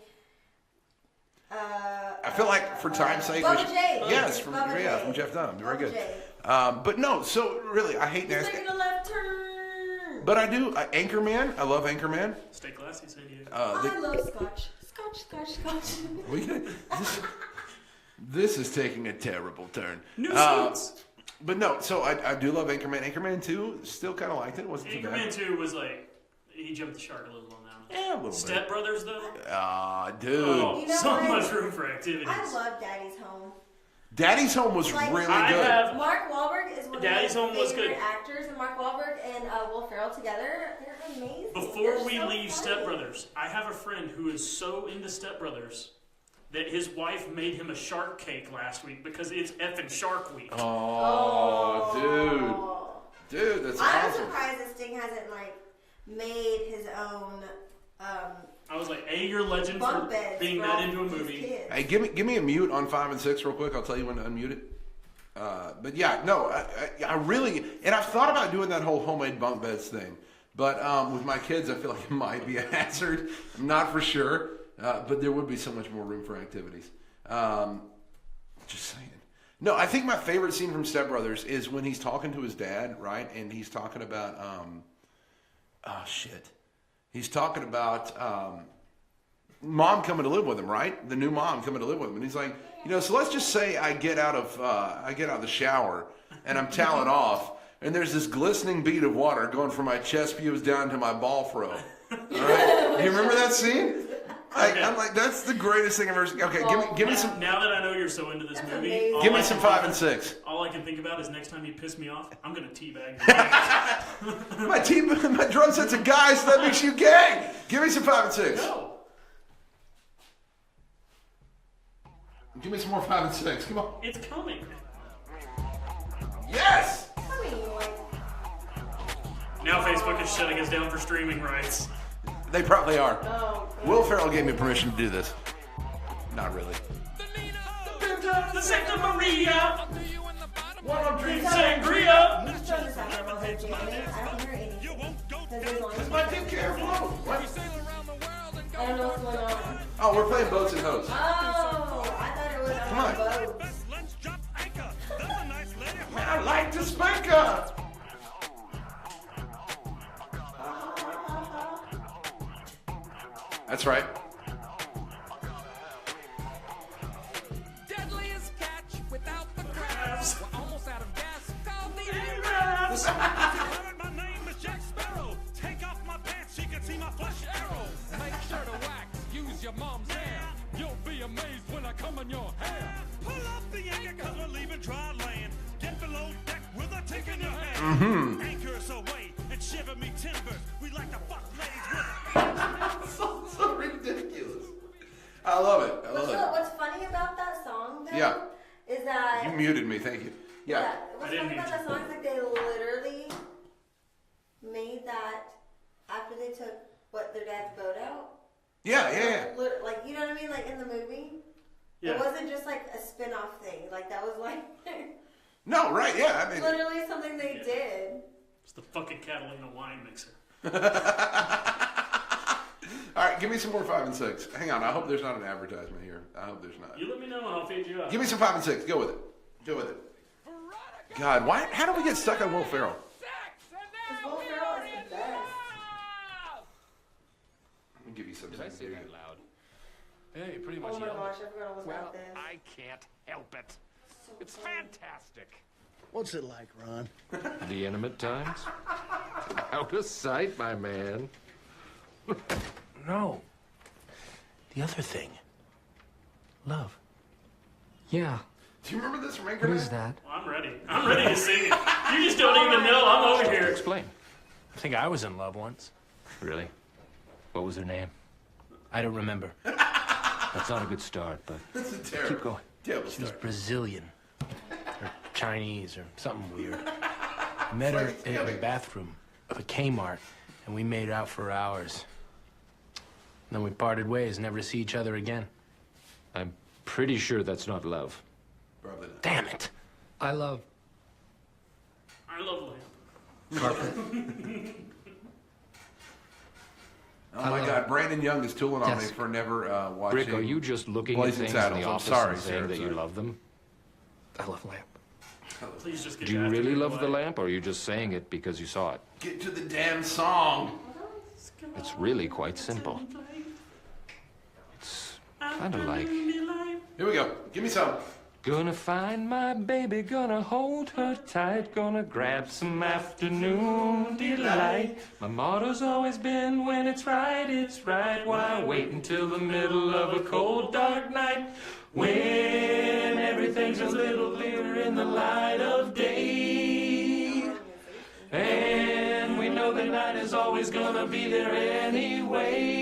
I feel like for time's sake, we Bubba should, J. yes, Bubba J. from Jeff Dunham, very Bubba good. J. But no, so really, I hate He's making NASCAR. a left turn. But I do Anchorman. I love Anchorman. Stay classy, San Diego. I love Scotch. Scotch. This is taking a terrible turn. New suits. But no, so I do love Anchorman. Anchorman 2, still kind of liked it. It wasn't too Anchorman bad. 2 was like, he jumped the shark a little on that one. Yeah, a little Step bit. Brothers, though? Dude. Oh, You know so what? much room for activities. I love Daddy's Home. Daddy's Home was Like, really I good. have- Mark Wahlberg is one Daddy's of my Home was favorite good. actors, and Mark Wahlberg and Will Ferrell together, they're amazing. Before They're we so leave funny. Step Brothers, I have a friend who is so into Step Brothers that his wife made him a shark cake last week because it's effing Shark Week. Oh, dude, that's I'm awesome. surprised that Sting hasn't made his own I was like, A, you're a legend bunk for beds being for that all into a his movie. kids. Hey, give me a mute on 5 and 6 real quick. I'll tell you when to unmute it. But yeah, no, I really, and I've thought about doing that whole homemade bunk beds thing. But with my kids, I feel like it might be a hazard. I'm not for sure, but there would be so much more room for activities. Just saying. No, I think my favorite scene from Step Brothers is when he's talking to his dad, right? And he's talking about, he's talking about mom coming to live with him, right? The new mom coming to live with him, and he's like, so let's just say I get out of the shower and I'm toweling off, and there's this glistening bead of water going from my chest pubes down to my ball fro. All right, you remember that scene? I'm like, that's the greatest thing I've ever seen. Okay, give me some. Now that I know you're so into this That's movie, amazing. Give me some 5 and 6. all I can think about is next time you piss me off, I'm going to teabag you. My drum set's a guy, so that makes you gay. Give me some 5 and 6. No. Give me some more 5 and 6. Come on. It's coming. Yes. I mean, Now Facebook is shutting us down for streaming rights. They probably are. oh, Will Ferrell gave me permission to do this. Not really. The Santa Maria. One on dreams. Sangria. he's throwing this out there while they're jamming. I don't hear anything. Because there's only- It's my Tim Care flow. What? I don't know what's going on. Oh, we're playing boats and hoes. Oh, I thought it was Come on. boats. Man, I like to spank her. That's right. Deadliest catch without the crabs. We're almost out of gas. Call the Arabs. My name is Jack Sparrow. Take off my pants, she can see my flesh arrow. Make sure to wax. Use your mom's hair. You'll be amazed when I come in your hair. Pull up the anchor, cause we're leaving dry land. Get below deck with a ticket. Anchors away and shiver me timbers. We like to fuck ladies with So ridiculous. I love it. I love it. What's funny about that song, though, Yeah. is that... You muted me. Thank you. Yeah. What's I didn't funny about mute that song is like they literally made that after they took their dad's boat out. Yeah. Like, you know what I mean? Like in the movie. Yeah. It wasn't just like a spin-off thing. Like that was like No, right. Yeah. I mean, literally something they did. It's the fucking Catalina wine mixer. all right. Give me some more 5 and 6. Hang on. I hope there's not an advertisement here. I hope there's not. You let me know and I'll feed you up. Give me some 5 and 6. Go with it. God, why? How do we get stuck on Will Ferrell? Because Will Ferrell is the best. Let me give you something. Did I say that loud? Yeah, you pretty much Oh my yelled gosh, it. I forgot all about this. I can't help it. It's fantastic. What's it like, Ron? The intimate times? Out of sight, my man. No. The other thing. Love. Yeah. Do you remember this from Anchorman? What is that? Well, I'm ready. I'm ready to sing it. You just don't even know. I'm over here. Explain. I think I was in love once. Really? What was her name? I don't remember. That's not a good start, but This is terrible. Keep going. Terrible She was start. Brazilian. Or Chinese or something weird. I met her in the bathroom of a Kmart, and we made out for hours. Then we parted ways, never to see each other again. I'm pretty sure that's not love. Probably not. Damn it. I love I love lamp. carpet. Oh my God, Brandon Young is tooling on me Yes. for never watching. Rick, are you just looking Blazing at things Saddles. in the I'm office sorry, and saying sir, that you sorry. love them? I love lamp. Please just get Do you after really me, love the boy. lamp, or are you just saying it because you saw it? Get to the damn song. It's really quite simple. It's kind of like... Here we go. Give me some. Gonna find my baby, gonna hold her tight, gonna grab some afternoon delight. My motto's always been when it's right, why wait until the middle of a cold dark night? When everything's a little clearer in the light of day. And we know the night is always gonna be there anyway.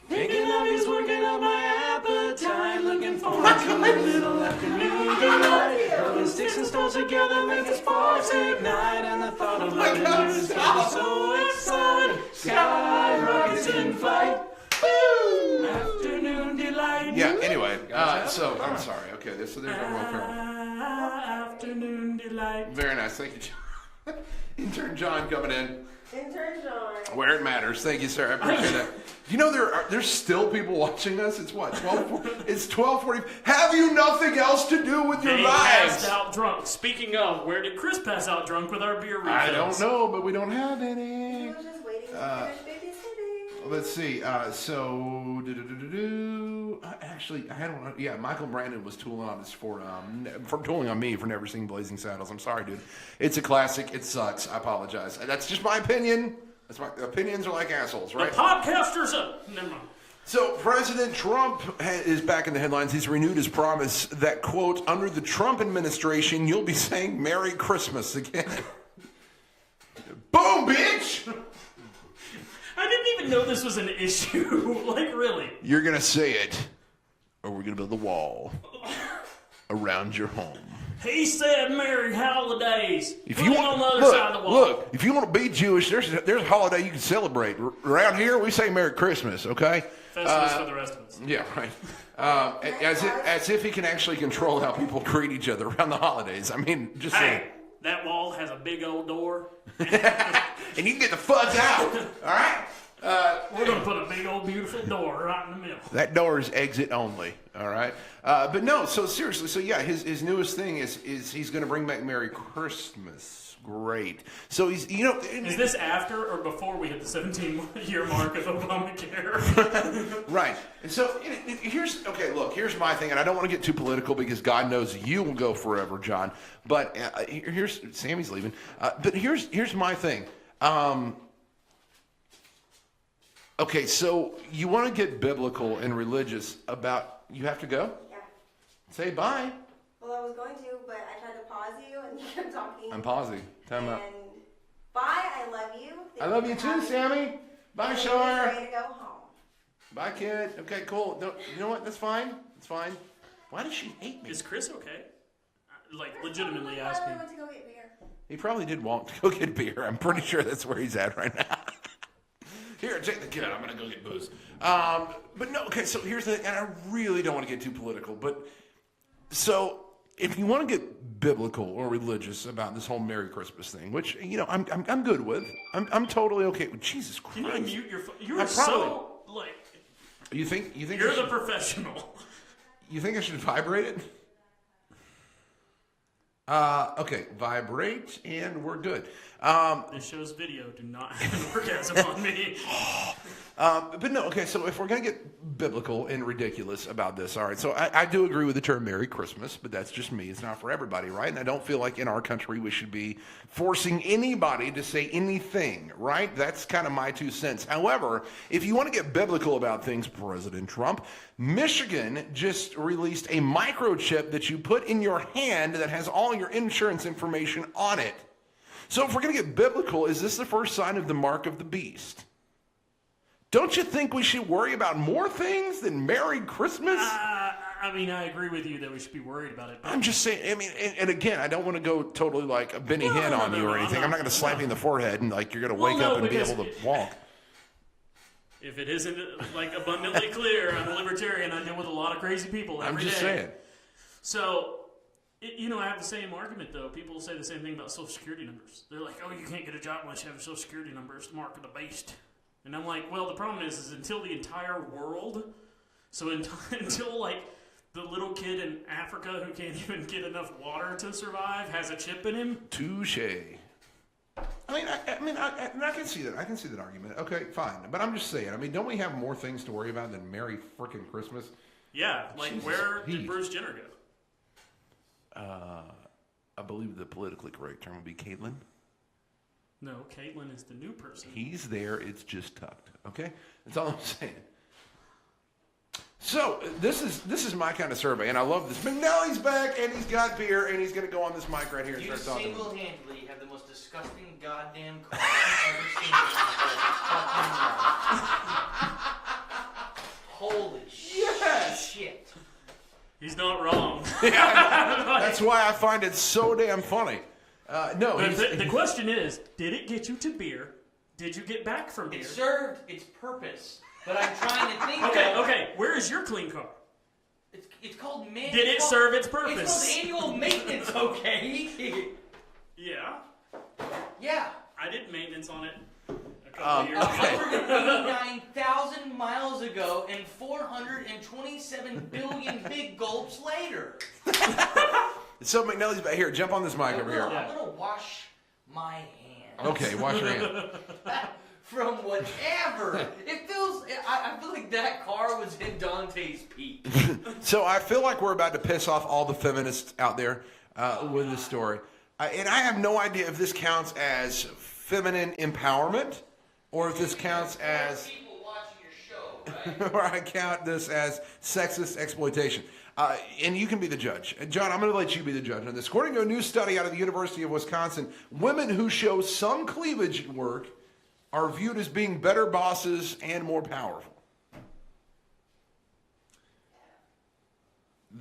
Thinking of you's working up my appetite. Looking forward to a little afternoon delight. Rubbing sticks and stones together make us sparks ignite. And the thought of loving you is getting so exciting. Sky rockets in flight. Woo! Afternoon delight. Yeah. Anyway, so I'm sorry. Okay, so there's our Will Ferrell. Afternoon delight. Very nice. Thank you, John. Intern John coming in. Intern John. Where it matters. Thank you, sir. I appreciate that. You know there's still people watching us. It's what 12. It's 12:40. Have you nothing else to do with your They lives? passed out drunk. Speaking of, where did Chris pass out drunk with our beer refills? I don't know, but we don't have He any. was just waiting to finish babysitting. Let's see. Actually, I don't know. Yeah, Michael Brandon was tooling on us for tooling on me for never seeing Blazing Saddles. I'm sorry, dude. It's a classic. It sucks. I apologize. That's just my opinion. That's my opinions are like assholes, The right? podcasters never mind. So President Trump is back in the headlines. He's renewed his promise that, quote, under the Trump administration, you'll be saying Merry Christmas again. Boom, bitch! I didn't even know this was an issue. Like, really. You're going to say it, or we're going to build a wall around your home. He said Merry Holidays. If Put you it want, on the other side of the wall. look, if you want to be Jewish, there's a holiday you can celebrate. Around here, we say Merry Christmas, okay? Festivus for the rest of us. Yeah, right. As if he can actually control how people greet each other around the holidays. I mean, just saying. Hey, that wall has a big old door. And you can get the fuck out, all right? We're going to put a big old beautiful door right in the middle. That door is exit only, all right? But no, so seriously, so yeah, his newest thing is he's going to bring back Merry Christmas. Great. So he's, you know... Is this after or before we hit the 17-year mark of Obamacare? Right. And so here's my thing, and I don't want to get too political because God knows you will go forever, John. But here's, Sammy's leaving. But here's my thing. Okay, so you want to get biblical and religious about, you have to go? Yeah. Say bye. Well, I was going to, but I tried to pause you, and kept talking. I'm pausing. Time out. And bye, I love you. I love you too, Sammy. Bye, And Shar. he's ready to go home. Bye, kid. Okay, cool. No, you know what? That's fine. It's fine. Why does she hate me? Is Chris okay? Like, legitimately I asking. went to go get beer. He probably did walk to go get beer. I'm pretty sure that's where he's at right now. Here, take the kid. I'm going to go get booze. But no, okay, so here's the thing, and I really don't want to get too political, but so if you want to get biblical or religious about this whole Merry Christmas thing, which, you know, I'm good with. I'm totally okay with. Jesus Christ. Can you mute your phone? You I are so, like, You think you're I the should, professional. You think I should vibrate it? Okay, vibrate, and we're good. This show's video. Do not have an orgasm on me. But no, okay, so if we're going to get biblical and ridiculous about this, all right, so I do agree with the term Merry Christmas, but that's just me. It's not for everybody, right? And I don't feel like in our country we should be forcing anybody to say anything, right? That's kind of my 2 cents. However, if you want to get biblical about things, President Trump, Michigan just released a microchip that you put in your hand that has all your insurance information on it. So if we're going to get biblical, is this the first sign of the mark of the beast? Don't you think we should worry about more things than Merry Christmas? I mean, I agree with you that we should be worried about it. I'm just saying, I mean, and again, I don't want to go totally like a Benny Hinn on you or anything. I'm not going to slap you in the forehead and like you're going to wake up and be able to walk. If it isn't like abundantly clear, I'm a libertarian. I deal with a lot of crazy people every day. I'm just saying. So, you know, I have the same argument, though. People say the same thing about Social Security numbers. They're like, oh, you can't get a job unless you have a Social Security number. It's the mark of the beast. And I'm like, well, the problem is until the entire world, so until, like, the little kid in Africa who can't even get enough water to survive has a chip in him. Touche. I can see that. I can see that argument. Okay, fine. But I'm just saying, I mean, don't we have more things to worry about than Merry frickin' Christmas? Yeah, like, Jesus where Pete. did Bruce Jenner go? I believe the politically correct term would be Caitlyn. No, Caitlyn is the new person. He's there. It's just tucked. Okay? That's all I'm saying. So, this is my kind of survey, and I love this. McNelly's back, and he's got beer, and he's going to go on this mic right here and You start talking. single-handedly have the most disgusting goddamn car I've ever seen in my fucking life. Holy shit. He's not wrong. That's why I find it so damn funny. No, But the question is, did it get you to beer? Did you get back from beer? It served its purpose, but I'm trying to think. Okay. Where is your clean car? It's called man. Did it serve its purpose? It's called annual maintenance. Okay. Yeah. Yeah. I did maintenance on it a couple years okay. ago. 189,000 miles ago and 427 billion big gulps later. So McNelly's back here. Jump on this mic over here. I'm gonna wash my hands. Okay, wash your hand. From whatever. It feels. I feel like that car was in Dante's Peak. So I feel like we're about to piss off all the feminists out there with this story. And I have no idea if this counts as feminine empowerment or if this counts as... people watching your show, right? or I count this as sexist exploitation. And you can be the judge. John, I'm going to let you be the judge on this. According to a new study out of the University of Wisconsin, women who show some cleavage at work are viewed as being better bosses and more powerful.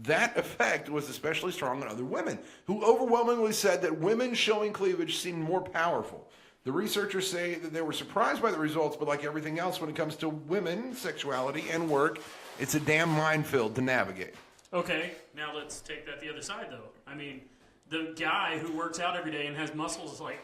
That effect was especially strong on other women, who overwhelmingly said that women showing cleavage seemed more powerful. The researchers say that they were surprised by the results, but like everything else when it comes to women, sexuality, and work, it's a damn minefield to navigate. Okay, now let's take that the other side, though. I mean, the guy who works out every day and has muscles like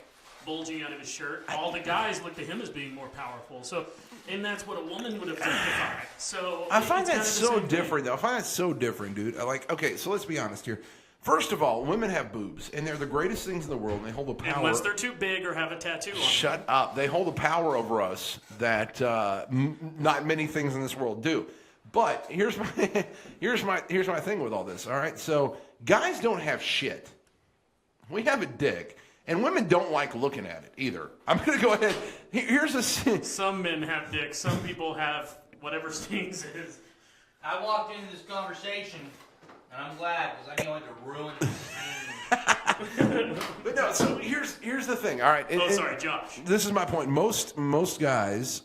bulging out of his shirt, all the guys look to him as being more powerful. So, and that's what a woman would objectify. So I find it's that kind of the so same thing. different, though. I find that so different, dude. Like, okay, so let's be honest here. First of all, women have boobs, and they're the greatest things in the world, and they hold the power. Unless they're too big or have a tattoo on them. Shut up. They hold the power over us that not many things in this world do. But here's my thing with all this, all right? So guys don't have shit. We have a dick. And women don't like looking at it either. I'm going to go ahead. Here's a... Some men have dicks. Some people have whatever Stings is. I walked into this conversation And I'm glad, because I didn't want to ruin the scene. But no, so here's the thing. All right. Sorry, Josh. This is my point. Most guys,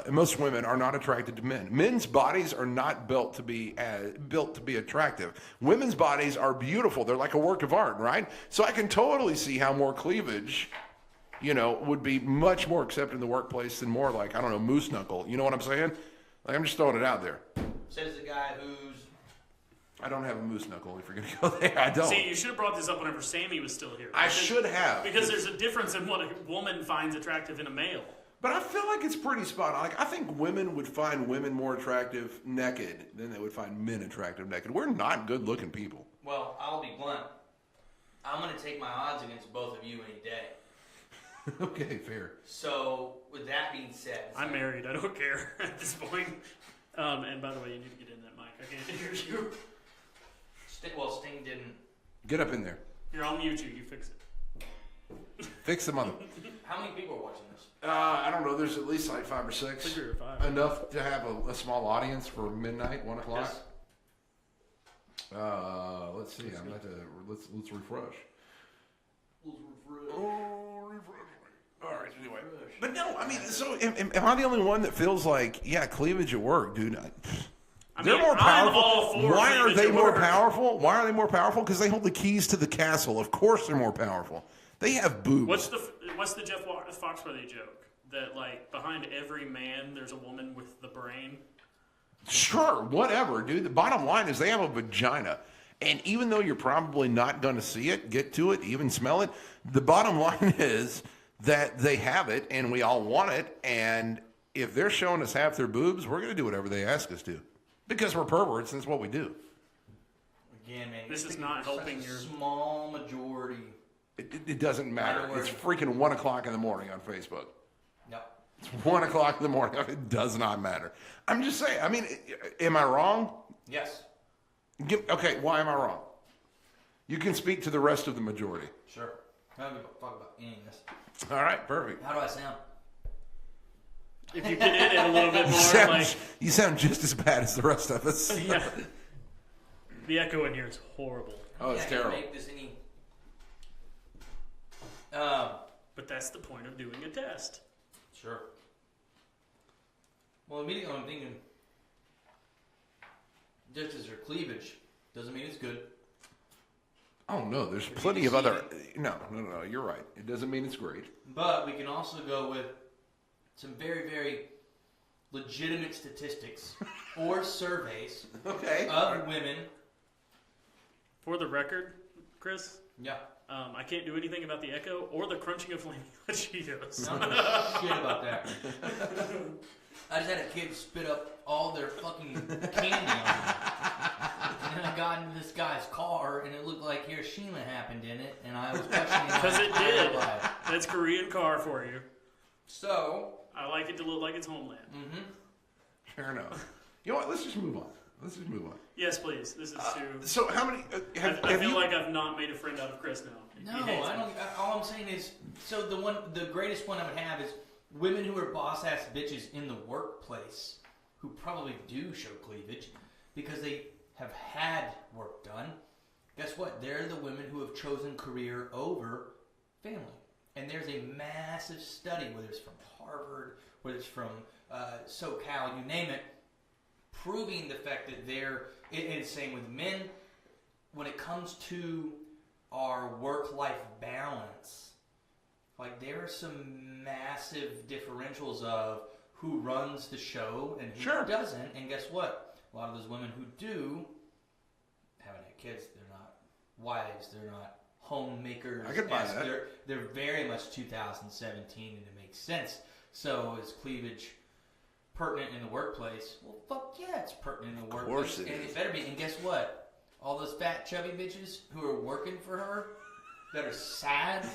most women are not attracted to men. Men's bodies are not built to be attractive. Women's bodies are beautiful. They're like a work of art, right? So I can totally see how more cleavage, would be much more accepted in the workplace than more like, I don't know, moose knuckle. You know what I'm saying? Like, I'm just throwing it out there. Says the guy who's... I don't have a moose knuckle, if you're going to go there. I don't. See, you should have brought this up whenever Sammie was still here. I should have. Because there's a difference in what a woman finds attractive in a male. But I feel like it's pretty spot on. Like, I think women would find women more attractive naked than they would find men attractive naked. We're not good-looking people. Well, I'll be blunt. I'm going to take my odds against both of you any day. Okay, fair. So, with that being said... I'm married. I don't care at this point. And by the way, you need to get in that mic. I can't hear you. Sting didn't... Get up in there. Here, I'll mute you. You fix it. Fix the mother. How many people are watching this? I don't know. There's at least like 5 or 6. 3 or 5. Enough to have a small audience for midnight, 1 o'clock. Yes. Let's see. I'm about to let's refresh. All right. Anyway, but no. I mean, so am I the only one that feels like cleavage at work, dude? They're more powerful. I'm all for Why are they more work. powerful? Why are they more powerful? Because they hold the keys to the castle. Of course, they're more powerful. They have boobs. What's the Jeff Foxworthy joke? That like behind every man there's a woman with the brain. Sure, whatever, dude. The bottom line is they have a vagina. And even though you're probably not going to see it, get to it, even smell it, the bottom line is that they have it and we all want it. And if they're showing us half their boobs, we're going to do whatever they ask us to. Because we're perverts, and that's what we do. Again, man. This is not helping your... small majority. It doesn't matter. It's freaking 1 o'clock in the morning on Facebook. No. It's 1 o'clock in the morning. It does not matter. I'm just saying. I mean, am I wrong? Yes. Okay, why am I wrong? You can speak to the rest of the majority. Sure. I'm not going to talk about any of this. All right, perfect. How do I sound? If you get in it a little bit more, you sound just as bad as the rest of us. Yeah. The echo in here is horrible. Oh, it's terrible. Make this any... But that's the point of doing a test. Sure. Well, immediately I'm thinking, just as their cleavage doesn't mean it's good. Oh, no, there's plenty of other... No, you're right. It doesn't mean it's great. But we can also go with some very, very legitimate statistics or surveys of women. For the record, Chris, Yeah. I can't do anything about the echo or the crunching of flaming Cheetos. I don't know shit about that. I just had a kid spit up all their fucking candy on me. And then I got into this guy's car, and it looked like Hiroshima happened in it, and I was questioning Because it did. life. That's Korean car for you. So... I like it to look like it's homeland. Mm-hmm. Fair enough. You know what? Let's just move on. Yes, please. This is too... So how many... I feel like I've not made a friend out of Chris now. No, I don't. All I'm saying is, so the greatest one I would have is women who are boss-ass bitches in the workplace who probably do show cleavage because they have had work done. Guess what? They're the women who have chosen career over family. And there's a massive study, whether it's from Harvard, whether it's from SoCal, you name it, proving the fact that and same with men, when it comes to our work-life balance, like there are some massive differentials of who runs the show and who doesn't. And guess what? A lot of those women who do haven't had kids. They're not wives. They're not homemakers. I can buy that. They're very much 2017, and it makes sense. So is cleavage pertinent in the workplace? Well, fuck yeah, it's pertinent in the workplace. Of course it and is. it better be. And guess what? All those fat, chubby bitches who are working for her that are sad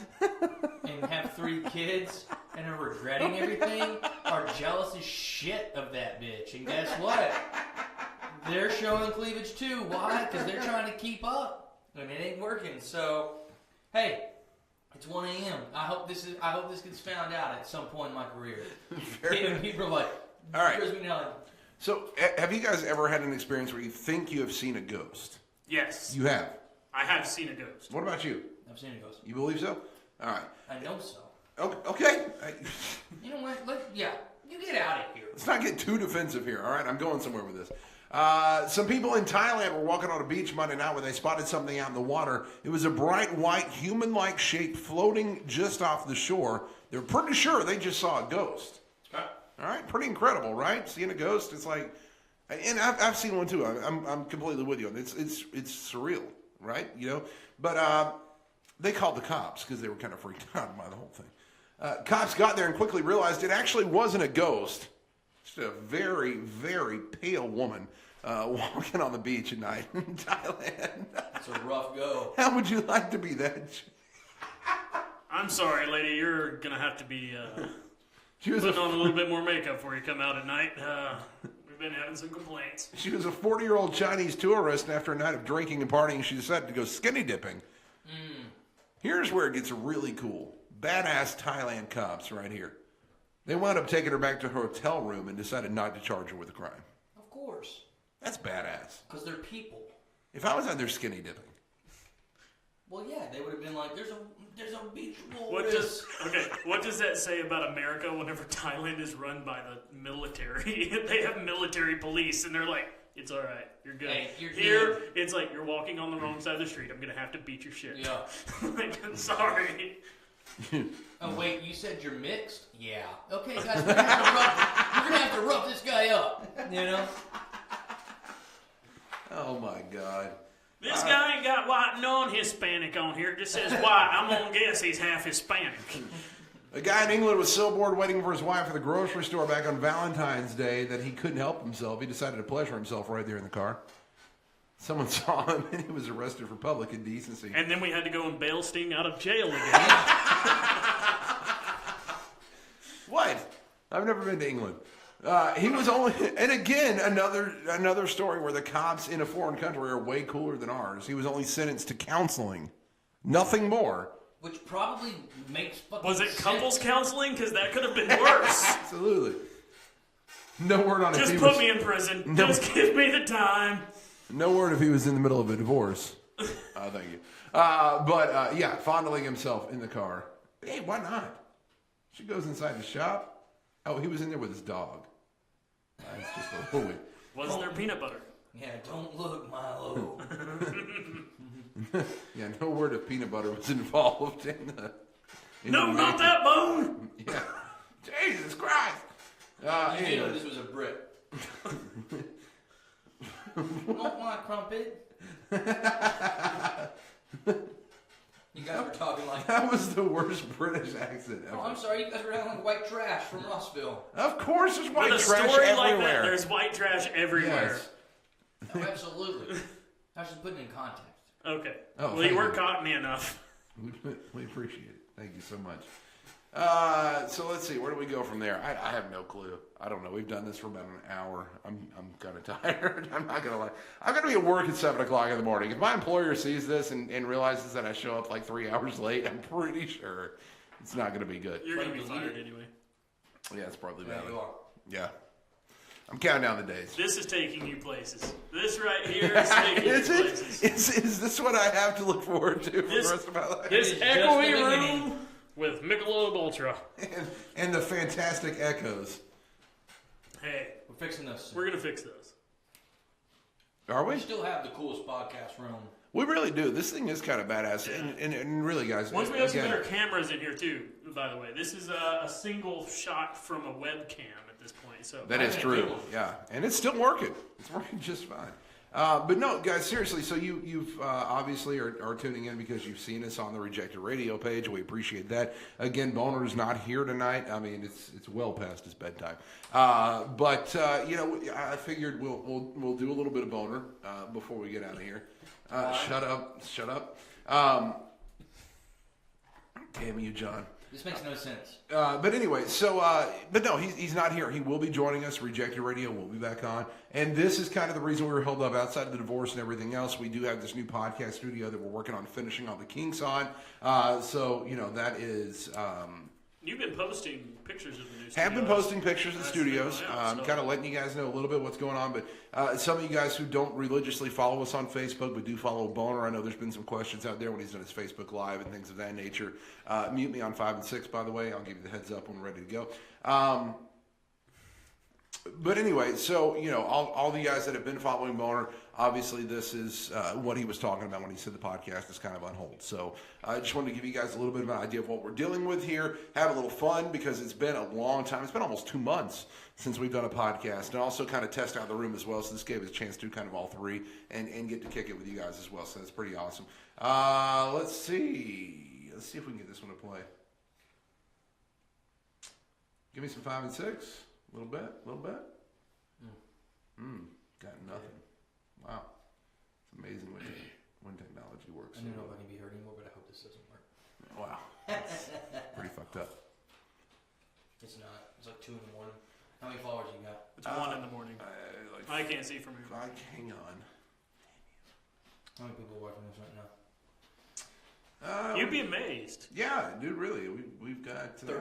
and have 3 kids and are regretting everything are jealous as shit of that bitch. And guess what? They're showing cleavage too. Why? Because they're trying to keep up. And it ain't working. So, hey, it's 1 a.m. I hope this gets found out at some point in my career. People are like, all right. Chris McNelly. So, have you guys ever had an experience where you think you have seen a ghost? Yes. You have. I have seen a ghost. What about you? I've seen it ghost. You believe so? All right. I know so. Okay. You know what? You get out of here. Let's not get too defensive here. All right, I'm going somewhere with this. Some people in Thailand were walking on a beach Monday night when they spotted something out in the water. It was a bright white human-like shape floating just off the shore. They're pretty sure they just saw a ghost. Okay. All right, pretty incredible, right? Seeing a ghost, it's like, and I've seen one too. I'm completely with you. It's surreal, right? You know, but they called the cops because they were kind of freaked out by the whole thing. Cops got there and quickly realized it actually wasn't a ghost. Just a very, very pale woman walking on the beach at night in Thailand. It's a rough go. How would you like to be that? I'm sorry, lady. You're gonna have to be She was putting on a little bit more makeup before you come out at night. We've been having some complaints. She was a 40-year-old Chinese tourist, and after a night of drinking and partying, she decided to go skinny dipping. Here's where it gets really cool. Badass Thailand cops right here. They wound up taking her back to her hotel room and decided not to charge her with a crime. Of course. That's badass. Because they're people. If I was out there skinny dipping. Well, yeah, they would have been like, there's a beach ball. What does that say about America whenever Thailand is run by the military? They have military police, and they're like, it's all right, you're good. Hey, you're Here, good. it's like you're walking on the wrong side of the street. I'm gonna have to beat your shit. Yeah. Like, I'm sorry. Oh, wait, you said you're mixed? Yeah. Okay, guys, we're gonna have to rough this guy up. You know? Oh, my God. This guy ain't got white non-Hispanic on here. It just says white. I'm gonna guess he's half Hispanic. A guy in England was so bored waiting for his wife at the grocery store back on Valentine's Day that he couldn't help himself. He decided to pleasure himself right there in the car. Someone saw him and he was arrested for public indecency. And then we had to go and bail Sting out of jail again. What? I've never been to England. He was only, and again, another story where the cops in a foreign country are way cooler than ours. He was only sentenced to counseling, nothing more. Which probably makes fucking Was it sense. couples counseling? Because that could have been worse. Absolutely. No word on Just if he put was, me in prison. No. Just give me the time. No word if he was in the middle of a divorce. Thank you. But yeah, fondling himself in the car. Hey, why not? She goes inside the shop. Oh, he was in there with his dog. That's just a little weird. Was there peanut butter? Yeah, don't look, Milo. Yeah, no word of peanut butter was involved in the. No, not that bone. Yeah. Jesus Christ. You know Anyway. this was a Brit. Not my crumpet. You guys were talking like... That was the worst British accent ever. Oh, I'm sorry, you guys were acting like white trash from Rossville. Of course, there's white With a trash story everywhere. like that, there's white trash everywhere. Yes. Oh, absolutely. I was just putting it in context. Okay. Oh, well, thank you were you. cockney enough. We appreciate it. Thank you so much. So let's see. Where do we go from there? I have no clue. I don't know. We've done this for about an hour. I'm kind of tired. I'm not gonna lie. I'm gonna be at work at 7:00 in the morning. If my employer sees this and realizes that I show up like 3 hours late, I'm pretty sure it's not gonna be good. You're going to be Like, fired anyway. Yeah, it's probably Yeah, valid. you are. Yeah. I'm counting down the days. This is taking you places. This right here is taking you Is it? places. Is this what I have to look forward to for This- the rest of my life? This It is just echoey the beginning. room with Michelob Ultra. And the fantastic echoes. Hey, We're fixing this. we're going to fix those. Are We we? still have the coolest podcast room. We really do. This thing is kind of badass. And really, guys. Once we have some again, better cameras in here, too, by the way. This is a single shot from a webcam at this point. So that is true. Yeah. And it's still working. It's working just fine. But no, guys, seriously. So you've obviously are tuning in because you've seen us on the Rejected Radio page. We appreciate that. Again, Boner's not here tonight. I mean, it's well past his bedtime. But you know, I figured we'll do a little bit of Boner before we get out of here. Shut up. Damn you, John. This makes no sense. But anyway, so but no, he's not here. He will be joining us. Rejected Radio will be back on, and this is kind of the reason we were held up outside of the divorce and everything else. We do have this new podcast studio that we're working on finishing all the kinks on. So you know that is You've been posting pictures of the new studios. Have been posting pictures of the That's studios, been- yeah, so- kind of letting you guys know a little bit what's going on. But some of you guys who don't religiously follow us on Facebook, but do follow Boner, I know there's been some questions out there when he's done his Facebook Live and things of that nature. Mute me on 5 and 6, by the way. I'll give you the heads up when we're ready to go. But anyway, so, you know, all the guys that have been following Boner, obviously this is what he was talking about when he said the podcast is kind of on hold. So I just wanted to give you guys a little bit of an idea of what we're dealing with here, have a little fun because it's been a long time. It's been almost 2 months since we've done a podcast, and also kind of test out the room as well. So this gave us a chance to do kind of all three and get to kick it with you guys as well. So that's pretty awesome. Let's see. Let's see if we can get this one to play. Give me some 5 and 6. A little bit. Got nothing. Wow. It's amazing when technology works. I don't know if I can be heard anymore, but I hope this doesn't work. Wow. That's pretty fucked up. It's not. It's like 2 in the morning. How many followers you got? It's 1 in the morning. I can't see from here. Hang on. How many people are watching this right now? You'd be amazed. Yeah, dude, really. We've got 13,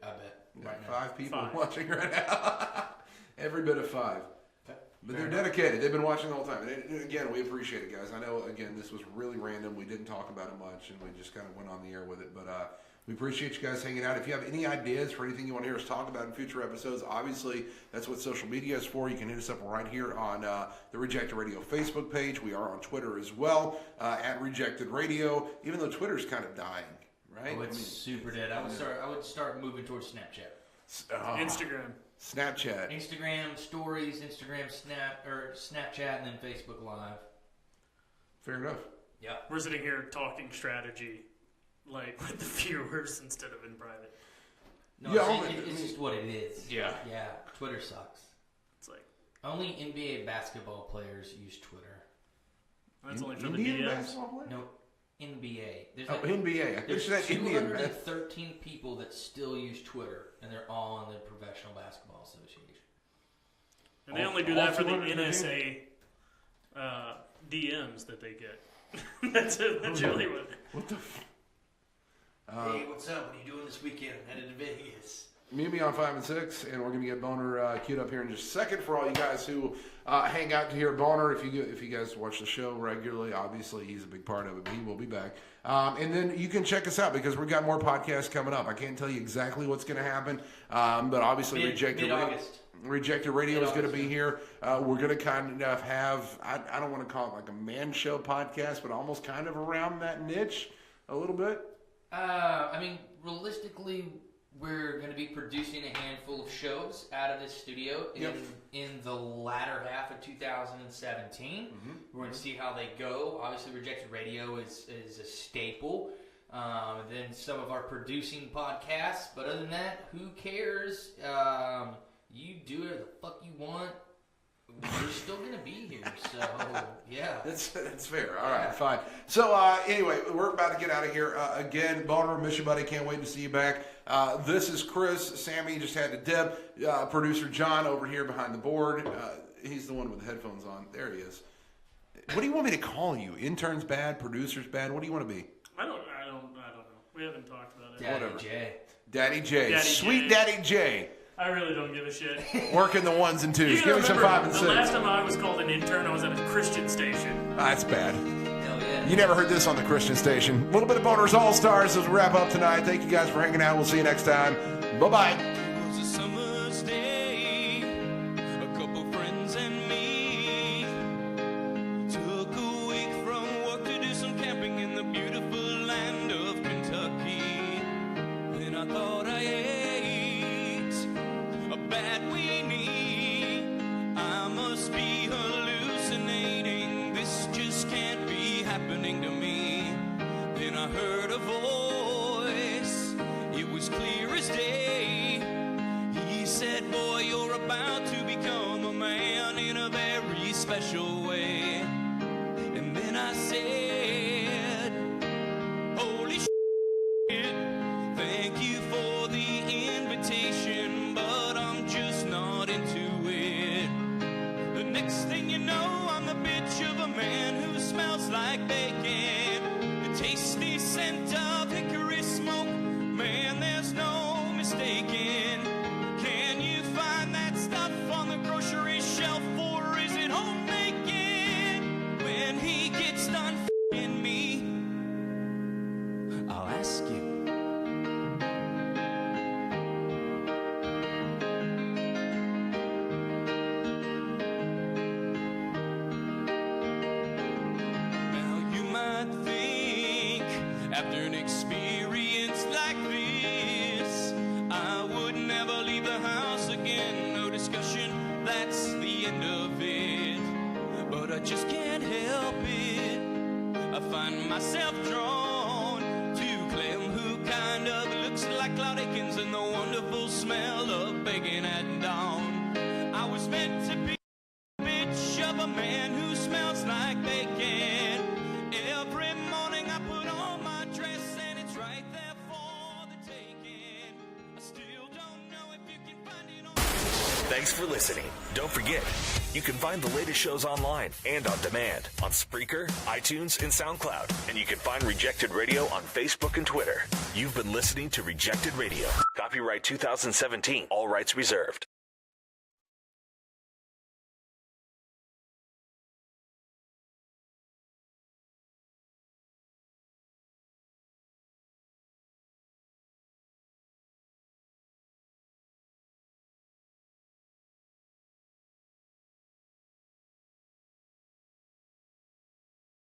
I bet. Right now. 5 people 5. watching right now. Every bit of 5. Okay. But they're dedicated. They've been watching the whole time. And again, we appreciate it, guys. I know, again, this was really random. We didn't talk about it much, and we just kind of went on the air with it. But we appreciate you guys hanging out. If you have any ideas for anything you want to hear us talk about in future episodes, obviously, that's what social media is for. You can hit us up right here on the Rejected Radio Facebook page. We are on Twitter as well, at Rejected Radio, even though Twitter's kind of dying, right? Oh, it's super dead. I would start moving towards Snapchat. Instagram. Instagram stories, Instagram Snapchat, and then Facebook Live. Fair enough. Yeah. We're sitting here talking strategy, like with the viewers instead of in private. No, Yeah, it's just what it is. Yeah. Yeah. Twitter sucks. It's like Only NBA basketball players use Twitter. that's only for the Indian DMs. basketball player? No, NBA. There's NBA. I There's guess that Indian. 213 people that still use Twitter, and they're all in the Professional Basketball Association. And they only do all that for the 213? NSA DMs that they get. That's really what. What the? Hey, what's up? What are you doing this weekend? I'm headed to Vegas. Meet me on 5 and 6, and we're going to get Boner queued up here in just a second. For all you guys who hang out to hear Boner, if you guys watch the show regularly, obviously he's a big part of it, but he will be back. And then you can check us out because we've got more podcasts coming up. I can't tell you exactly what's going to happen, but obviously Rejected Radio is going to be here. We're going to kind of have, I don't want to call it like a man show podcast, but almost kind of around that niche a little bit. I mean, realistically, we're going to be producing a handful of shows out of this studio in the latter half of 2017. We're going to see how they go. Obviously, Rejected Radio is a staple. Then some of our producing podcasts. But other than that, who cares? You do it the fuck you want. We're still going to be here. So, yeah. That's fair. All right, fine. So, anyway, we're about to get out of here. Again, Boner, miss you, buddy. Can't wait to see you back. This is Chris. Sammy just had to dip. Producer John over here behind the board. He's the one with the headphones on. There he is. What do you want me to call you? Interns bad? Producers bad? What do you want to be? I don't know. We haven't talked about it. Daddy Whatever. J. Daddy J. Daddy Sweet J. Daddy J. I really don't give a shit. Working the 1s and 2s. You Give me some remember 5 and 6. the last time I was called an intern, I was at a Christian station. That's bad. Hell yeah. You never heard this on the Christian station. A little bit of Boners All-Stars as we wrap up tonight. Thank you guys for hanging out. We'll see you next time. Bye-bye. It was a summer's day, a couple friends and me took a week from work to do some camping in the beautiful land of Kentucky. Then I thought I ate a bad weenie. I must be hallucinating. This just can't be happening to me. Then I heard a voice. It was clear as day. He said, boy, you're about to become a man in a very special way. And then I said, holy shit, thank you for the invitation, but I'm just not into it. The next thing you know, I'm the bitch of a man who smells like bacon. The tasty scent of hickory smoke, man, there's no bacon's and the wonderful smell of bacon at dawn. I was meant to be a bitch of a man who smells like bacon. Every morning I put on my dress and it's right there for the taking. I still don't know if you can find it on... Thanks for listening. Don't forget, you can find the latest shows online and on demand on Spreaker, iTunes, and SoundCloud. And you can find Rejected Radio on Facebook and Twitter. You've been listening to Rejected Radio. Copyright 2017. All rights reserved.